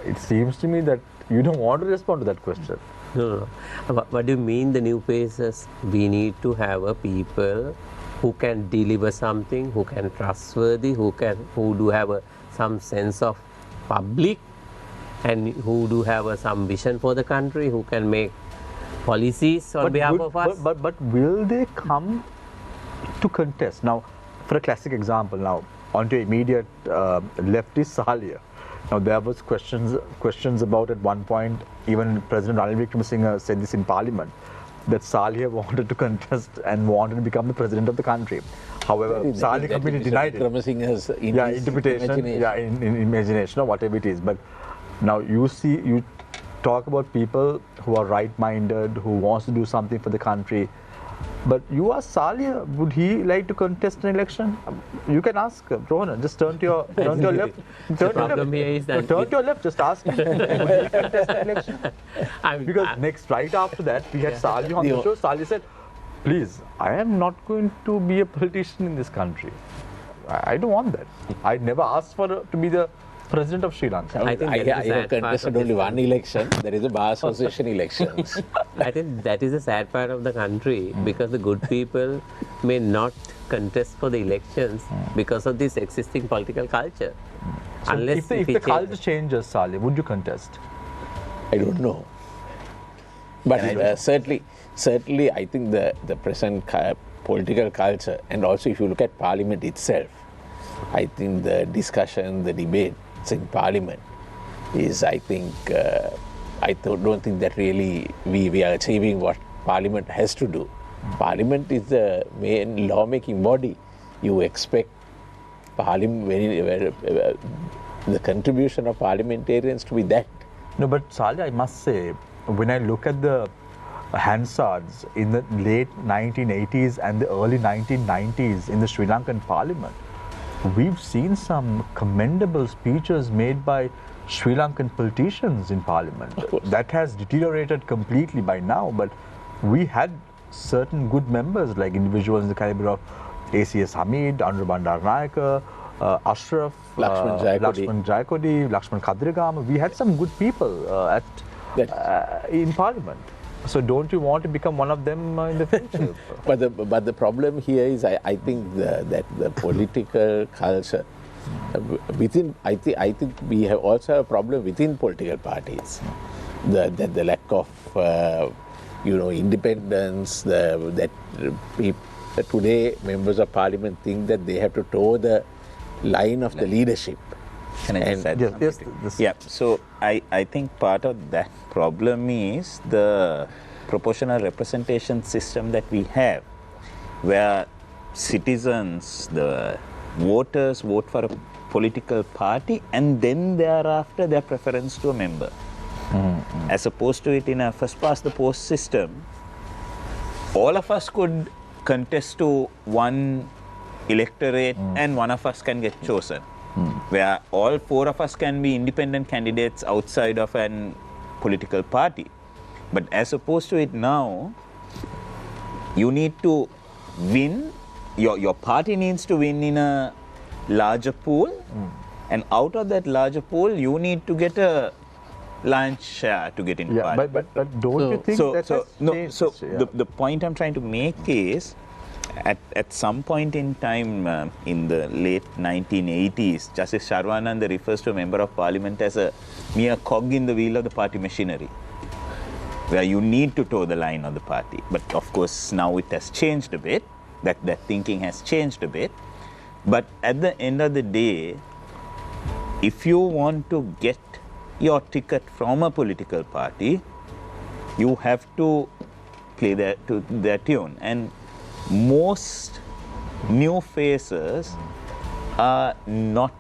It seems to me that you don't want to respond to that question.
No. What do you mean the new faces? We need to have a people who can deliver something, who can trustworthy, who do have some sense of public, and who do have some vision for the country, who can make policies on behalf of us.
But will they come to contest? Now, for a classic example, now onto immediate left is Salia. Now there was questions about at one point, even President Ranil Wickremesinghe said this in Parliament, that Salia wanted to contest and wanted to become the president of the country. However, Salia completely denied it.
Wickremesinghe's
interpretation, in imagination or whatever it is. But now you talk about people who are right-minded, who wants to do something for the country. But you ask Salia, would he like to contest an election? You can ask Rohana, just turn to your left. Turn to your left, just ask him, would he contest an election? Because right after that, we had Salia on the show. Salia said, please, I am not going to be a politician in this country. I don't want that. I never asked to be the President of Sri Lanka.
I think
I have contested only one election. There is a bar association elections.
I think that is the sad part of the country, because the good people may not contest for the elections because of this existing political culture.
So if the culture changes, Salia, would you contest?
I don't know. But certainly, I think the present political culture, and also if you look at Parliament itself, I think the discussion, the debate in Parliament is, I think, I don't think that really we are achieving what Parliament has to do. Parliament is the main lawmaking body. You expect Parliament, the contribution of parliamentarians to be that.
No, but Sali, I must say, when I look at the Hansards in the late 1980s and the early 1990s in the Sri Lankan parliament, we've seen some commendable speeches made by Sri Lankan politicians in parliament. That has deteriorated completely by now, but we had certain good members, like individuals in the caliber of ACS Hamid, Andrew Bandaranaike, Ashraf, Lakshman Jayakodi, Lakshman Kadirigama. We had some good people in parliament. So don't you want to become one of them in the future?
But the problem here is, I think that the political culture within, I think we have also a problem within political parties. The lack of independence. Today members of parliament think that they have to toe the line of the leadership.
Can I just add something? Yeah, so I think part of that problem is the proportional representation system that we have, where citizens, the voters vote for a political party and then thereafter their preference to a member. As opposed to it in a first past the post system, all of us could contest to one electorate and one of us can get chosen. Where all four of us can be independent candidates outside of an political party. But as opposed to it now, you need to win, your party needs to win in a larger pool, and out of that larger pool, you need to get a large share to get into party.
But don't you think
the point I'm trying to make is, at some point in time in the late 1980s, Justice Sharwananda refers to a member of parliament as a mere cog in the wheel of the party machinery, where you need to toe the line of the party. But of course now it has changed a bit, that thinking has changed a bit. But at the end of the day, if you want to get your ticket from a political party, you have to play their tune. And most new faces are not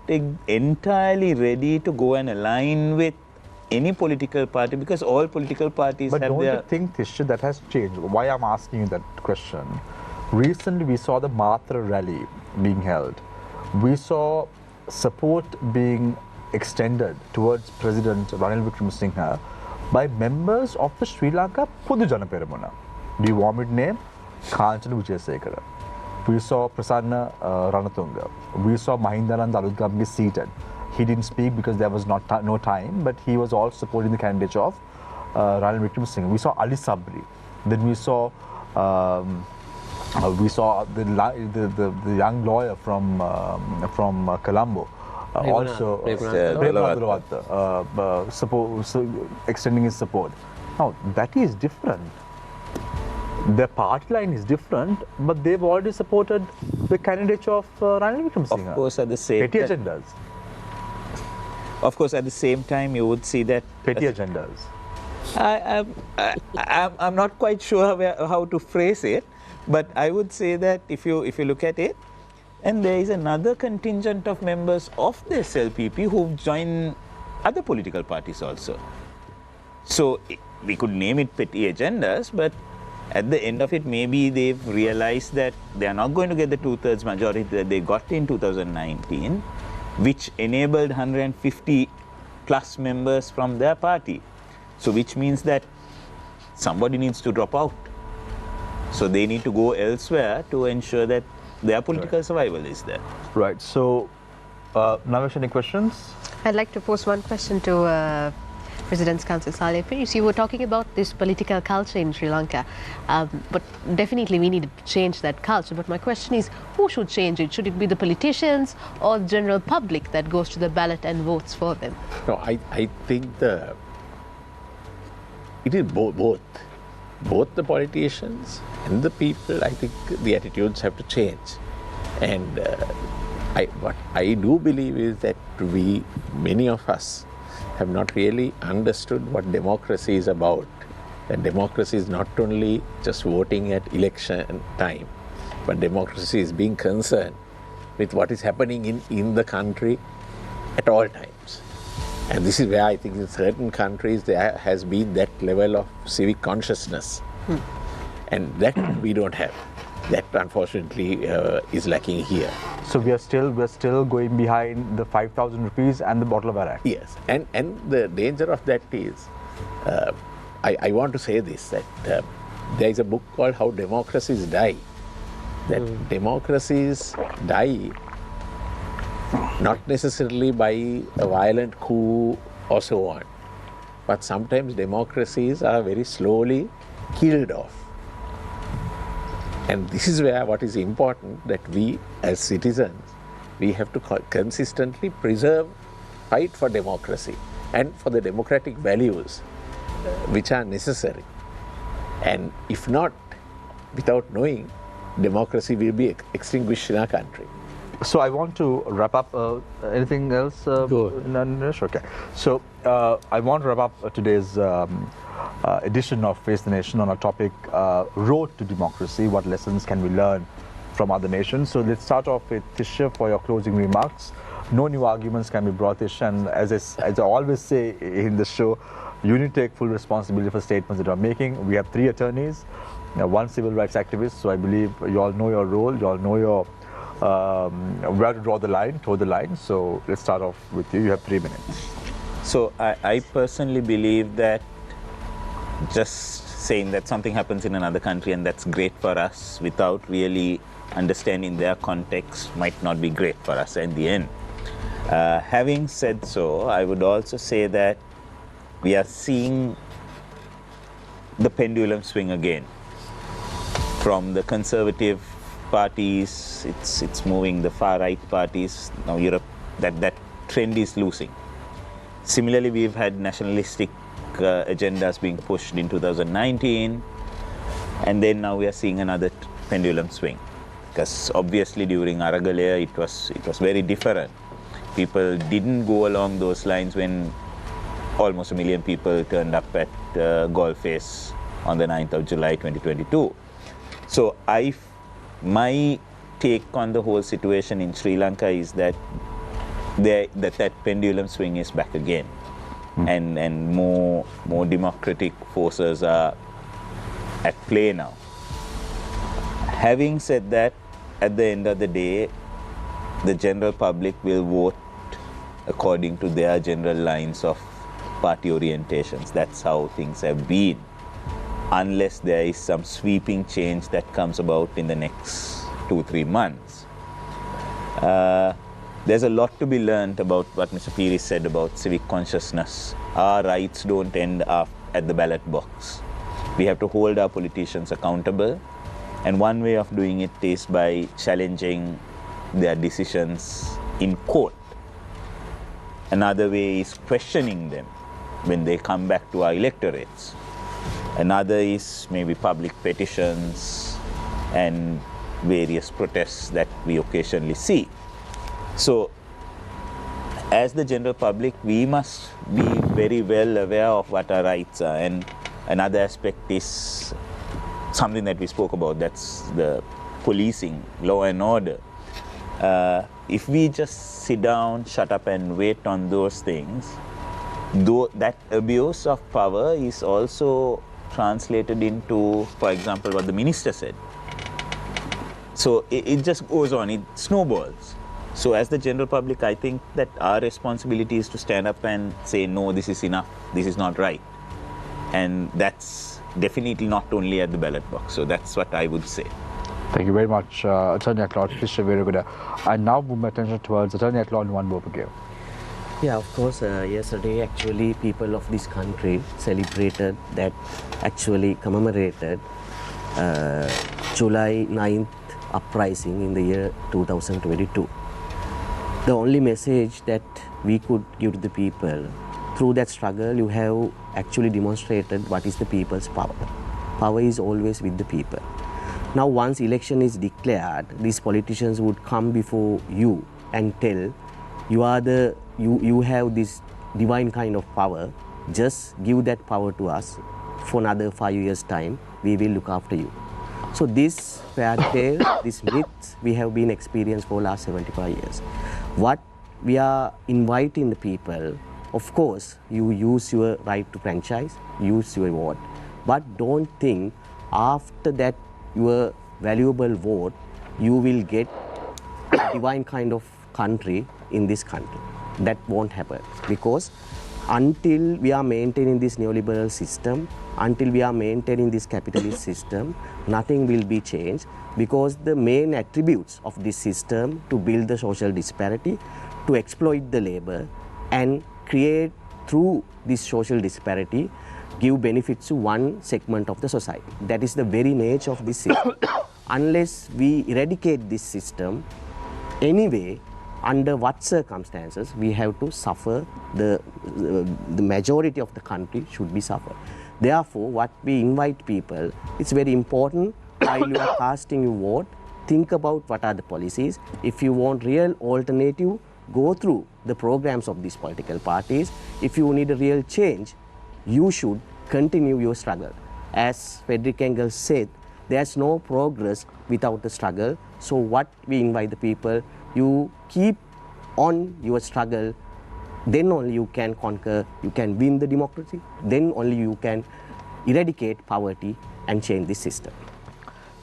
entirely ready to go and align with any political party, because all political parties have their...
But don't you think, Tisha, that has changed? Why I'm asking you that question? Recently we saw the Matra rally being held. We saw support being extended towards President Ranil Wickremesinghe by members of the Sri Lanka Podu Jana Peramuna. Do you want me to name? Kanchana Wijesekara. We saw Prasanna Ranatunga. We saw Mahindanand Alutgamge seated. He didn't speak because there was no time, but he was all supporting the candidate of Ranil Wickremesinghe. We saw Ali Sabri. Then we saw the young lawyer from Colombo. Also extending his support. Now that is different. Their party line is different, but they've already supported the candidate of Ranil Wickremesinghe.
Of course, at the same
petty agendas.
Of course, at the same time, you would see that
petty agendas.
I'm not quite sure how to phrase it, but I would say that if you look at it, and there is another contingent of members of the SLPP who join other political parties also. So we could name it petty agendas, but at the end of it, maybe they've realized that they are not going to get the 2/3 majority that they got in 2019, which enabled 150 plus members from their party. So which means that somebody needs to drop out. So they need to go elsewhere to ensure that their political survival is there.
Right. So, Navesh, any questions?
I'd like to pose one question to President's Council Saleh Pirish. You were talking about this political culture in Sri Lanka, but definitely we need to change that culture. But my question is, who should change it? Should it be the politicians or the general public that goes to the ballot and votes for them?
No, I think it is both. Both the politicians and the people. I think the attitudes have to change. And what I do believe is that many of us, have not really understood what democracy is about. That democracy is not only just voting at election time, but democracy is being concerned with what is happening in the country at all times. And this is where I think in certain countries there has been that level of civic consciousness. And that we don't have. That unfortunately is lacking here.
So we're still going behind the 5,000 rupees and the bottle of Aral.
Yes, and the danger of that is, I want to say this, that there is a book called How Democracies Die. That democracies die not necessarily by a violent coup or so on, but sometimes democracies are very slowly killed off. And this is where what is important, that we as citizens, we have to consistently preserve, fight for democracy and for the democratic values which are necessary. And if not, without knowing, democracy will be extinguished in our country.
So I want to wrap up. Anything else? Naresh? Okay. So I want to wrap up today's edition of Face the Nation on a topic, road to democracy. What lessons can we learn from other nations? So let's start off with Tisha for your closing remarks. No new arguments can be brought, Tisha. And as I always say in the show, you need to take full responsibility for statements that you are making. We have 3 attorneys, one civil rights activist. So I believe you all know your role. You all know your where to draw the line, toe the line. So let's start off with you. You have 3 minutes.
So I personally believe that just saying that something happens in another country and that's great for us without really understanding their context might not be great for us in the end. Having said so, I would also say that we are seeing the pendulum swing again. From the conservative parties, it's moving, the far right parties. Now Europe, that trend is losing. Similarly, we've had nationalistic agendas being pushed in 2019, and then now we are seeing another pendulum swing. Because obviously during Aragalaya it was very different. People didn't go along those lines when almost 1 million people turned up at Golface on the 9th of July 2022. So my take on the whole situation in Sri Lanka is that that pendulum swing is back again, and more democratic forces are at play now. Having said that, at the end of the day, the general public will vote according to their general lines of party orientations. That's how things have been, unless there is some sweeping change that comes about in the next 2-3 months. There's a lot to be learned about what Mr. Piri said about civic consciousness. Our rights don't end up at the ballot box. We have to hold our politicians accountable, and one way of doing it is by challenging their decisions in court. Another way is questioning them when they come back to our electorates. Another is maybe public petitions and various protests that we occasionally see. So, as the general public, we must be very well aware of what our rights are. And another aspect is something that we spoke about, that's the policing, law and order. If we just sit down, shut up and wait on those things, though that abuse of power is also translated into, for example, what the minister said. So it just goes on, it snowballs. So as the general public, I think that our responsibility is to stand up and say, no, this is enough, this is not right. And that's definitely not only at the ballot box. So that's what I would say.
Thank you very much, Attorney at Law Fisher Veeragoda. I now move my attention towards Attorney at Law Nuwan Bopageo.
Yeah, of course, yesterday actually people of this country celebrated, that actually commemorated July 9th uprising in the year 2022. The only message that we could give to the people, through that struggle you have actually demonstrated what is the people's power. Power is always with the people. Now once election is declared, these politicians would come before you and tell, you have this divine kind of power, just give that power to us for another 5 years time, we will look after you. So this fairy tale, this myth, we have been experienced for the last 75 years. What we are inviting the people Of course, you use your right to franchise, use your vote, but don't think after that your valuable vote, you will get a divine kind of country in this country. That won't happen, because until we are maintaining this neoliberal system, until we are maintaining this capitalist system, nothing will be changed, because the main attributes of this system to build the social disparity, to exploit the labor and create through this social disparity, give benefits to one segment of the society. That is the very nature of this system. Unless we eradicate this system, anyway, under what circumstances we have to suffer, the majority of the country should be suffered. Therefore, what we invite people, it's very important while you are casting your vote, think about what are the policies. If you want real alternative, go through the programs of these political parties. If you need a real change, you should continue your struggle. As Friedrich Engels said, there's no progress without the struggle. So what we invite the people, you keep on your struggle, then only you can conquer, you can win the democracy, then only you can eradicate poverty and change the system.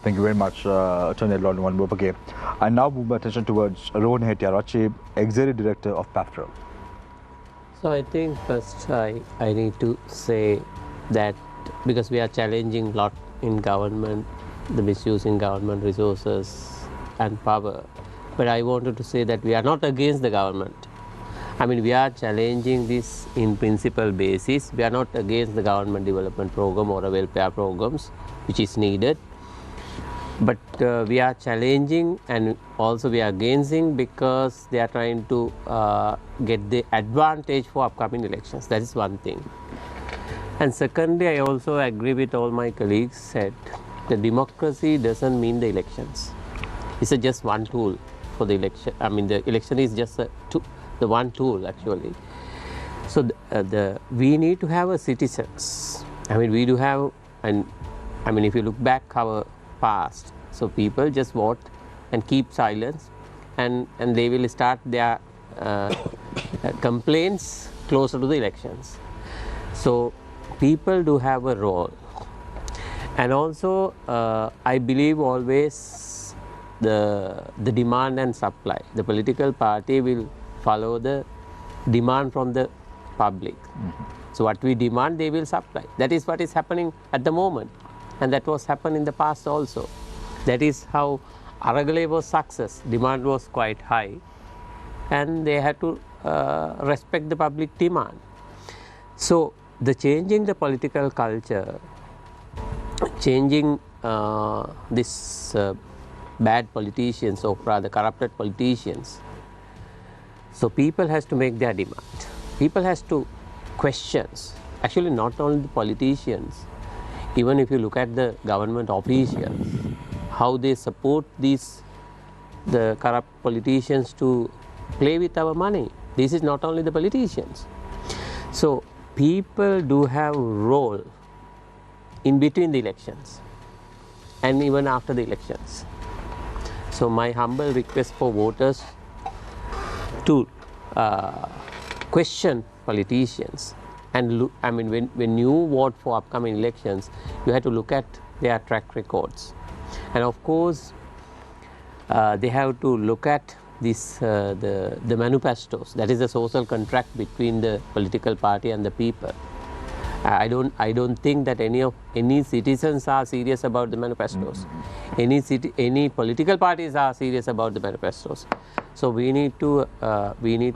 Thank you very much, Attorney General Wanwopake. I now move my attention towards Rohan Hettiarachchi, Executive Director of PAFRL.
So I think first I need to say that because we are challenging a lot in government, the misuse in government resources and power, but I wanted to say that we are not against the government. I mean, we are challenging this in principle basis. We are not against the government development program or a welfare programs which is needed. But we are challenging and also we are against because they are trying to get the advantage for upcoming elections. That is one thing. And secondly, I also agree with all my colleagues said the democracy doesn't mean the elections. It's just one tool for the election. I mean, the election is just the one tool actually. So we need to have a citizens. I mean, we do have, and I mean, if you look back our past, so people just vote and keep silence, and they will start their complaints closer to the elections. So people do have a role, and also I believe always the demand and supply. The political party will follow the demand from the public. So what we demand, they will supply. That is what is happening at the moment, and that was happened in the past also. That is how Aral was success. Demand was quite high, and they had to respect the public demand. So the changing the political culture, changing this bad politicians or rather corrupted politicians. So people has to make their demand. People has to questions. Actually, not only the politicians. Even if you look at the government officials, how they support the corrupt politicians to play with our money. This is not only the politicians. So people do have a role in between the elections and even after the elections. So my humble request for voters to question politicians. And look, I mean, when you vote for upcoming elections, you have to look at their track records. And of course, they have to look at this the manifestos. That is the social contract between the political party and the people. I don't think that any citizens are serious about the manifestos. Any political parties are serious about the manifestos. So we need to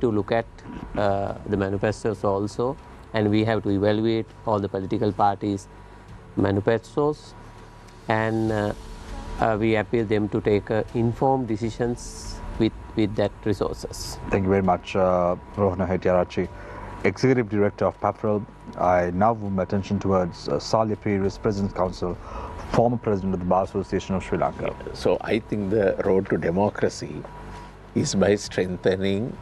look at the manifestos also, and we have to evaluate all the political parties' manifestos, and we appeal them to take informed decisions with that resources.
Thank you very much, Rohan Hettiarachchi, Executive Director of PAFRL. I now move my attention towards Salya Peiris, President's Council, former President of the Bar Association of Sri Lanka.
So I think the road to democracy is by strengthening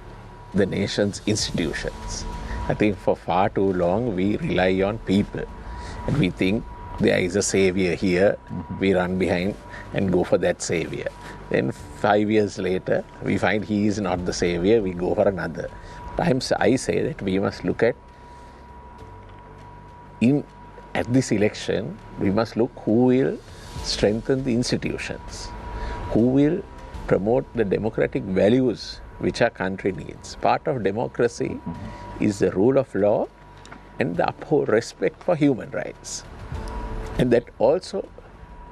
the nation's institutions. I think for far too long we rely on people, and we think there is a savior here, we run behind and go for that savior. Then 5 years later, we find he is not the savior, we go for another. times I say that we must look at this election, we must look who will strengthen the institutions, who will promote the democratic values which our country needs. Part of democracy is the rule of law and the uphold respect for human rights. And that also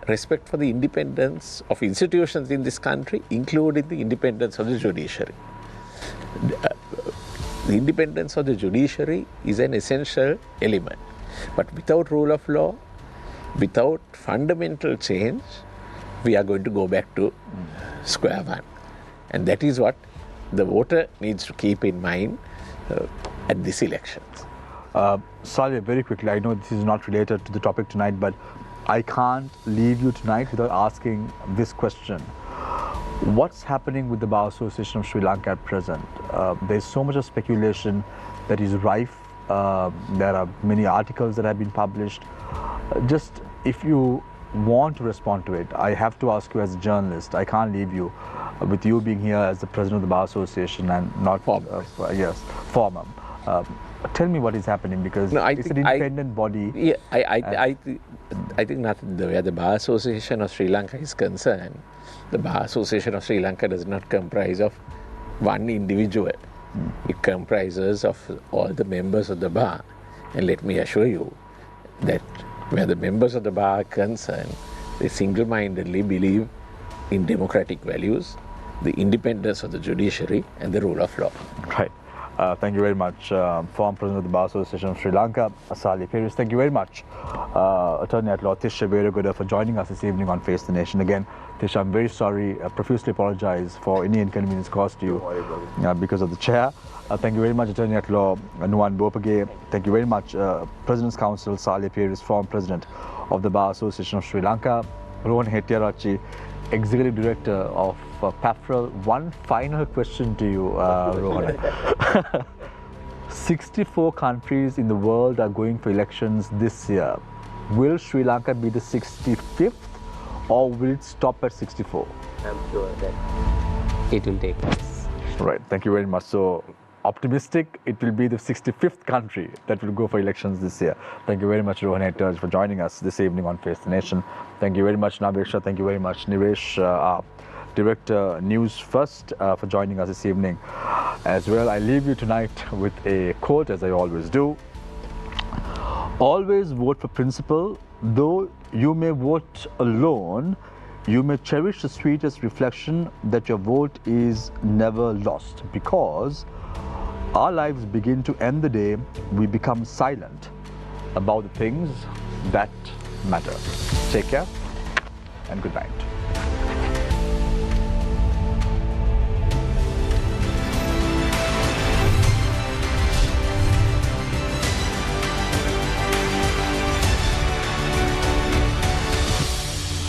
respect for the independence of institutions in this country, including the independence of the judiciary. The independence of the judiciary is an essential element. But without rule of law, without fundamental change, we are going to go back to square one. And that is what the voter needs to keep in mind at these elections.
Salih, very quickly, I know this is not related to the topic tonight, but I can't leave you tonight without asking this question. What's happening with the Bar Association of Sri Lanka at present? There's so much of speculation that is rife. There are many articles that have been published. Just if you want to respond to it, I have to ask you as a journalist. I can't leave you with you being here as the president of the Bar Association and not
former.
Former. Tell me what is happening, because it's an independent body.
Yeah, I think nothing. Where the Bar Association of Sri Lanka is concerned, the Bar Association of Sri Lanka does not comprise of one individual. It comprises of all the members of the bar. And let me assure you that where the members of the bar are concerned, they single-mindedly believe in democratic values, the independence of the judiciary and the rule of law.
Right. Thank you very much, former President of the Bar Association of Sri Lanka, Salih Peris. Thank you very much, Attorney at Law Tisha Veeragoda, for joining us this evening on Face the Nation. Again, Tisha, I'm very sorry, profusely apologize for any inconvenience caused to you because of the chair. Thank you very much, Attorney at Law Nuwan Bopage. Thank you very much, President's Counsel Salih Peris, former President of the Bar Association of Sri Lanka, Rohan Hettiarachchi, Executive Director of PAFREL. One final question to you, Rohan. 64 countries in the world are going for elections this year. Will Sri Lanka be the 65th, or will it stop at 64?
I'm sure that it will take place.
Right, thank you very much. So, optimistic, it will be the 65th country that will go for elections this year. Thank you very much, Rohan Hettiarachchi, for joining us this evening on Face the Nation. Thank you very much, Nabeksha. Thank you very much, Nivesh, Director, Newsfirst, for joining us this evening. As well, I leave you tonight with a quote, as I always do. Always vote for principle. Though you may vote alone, you may cherish the sweetest reflection that your vote is never lost, because our lives begin to end the day we become silent about the things that matter. Take care and good night.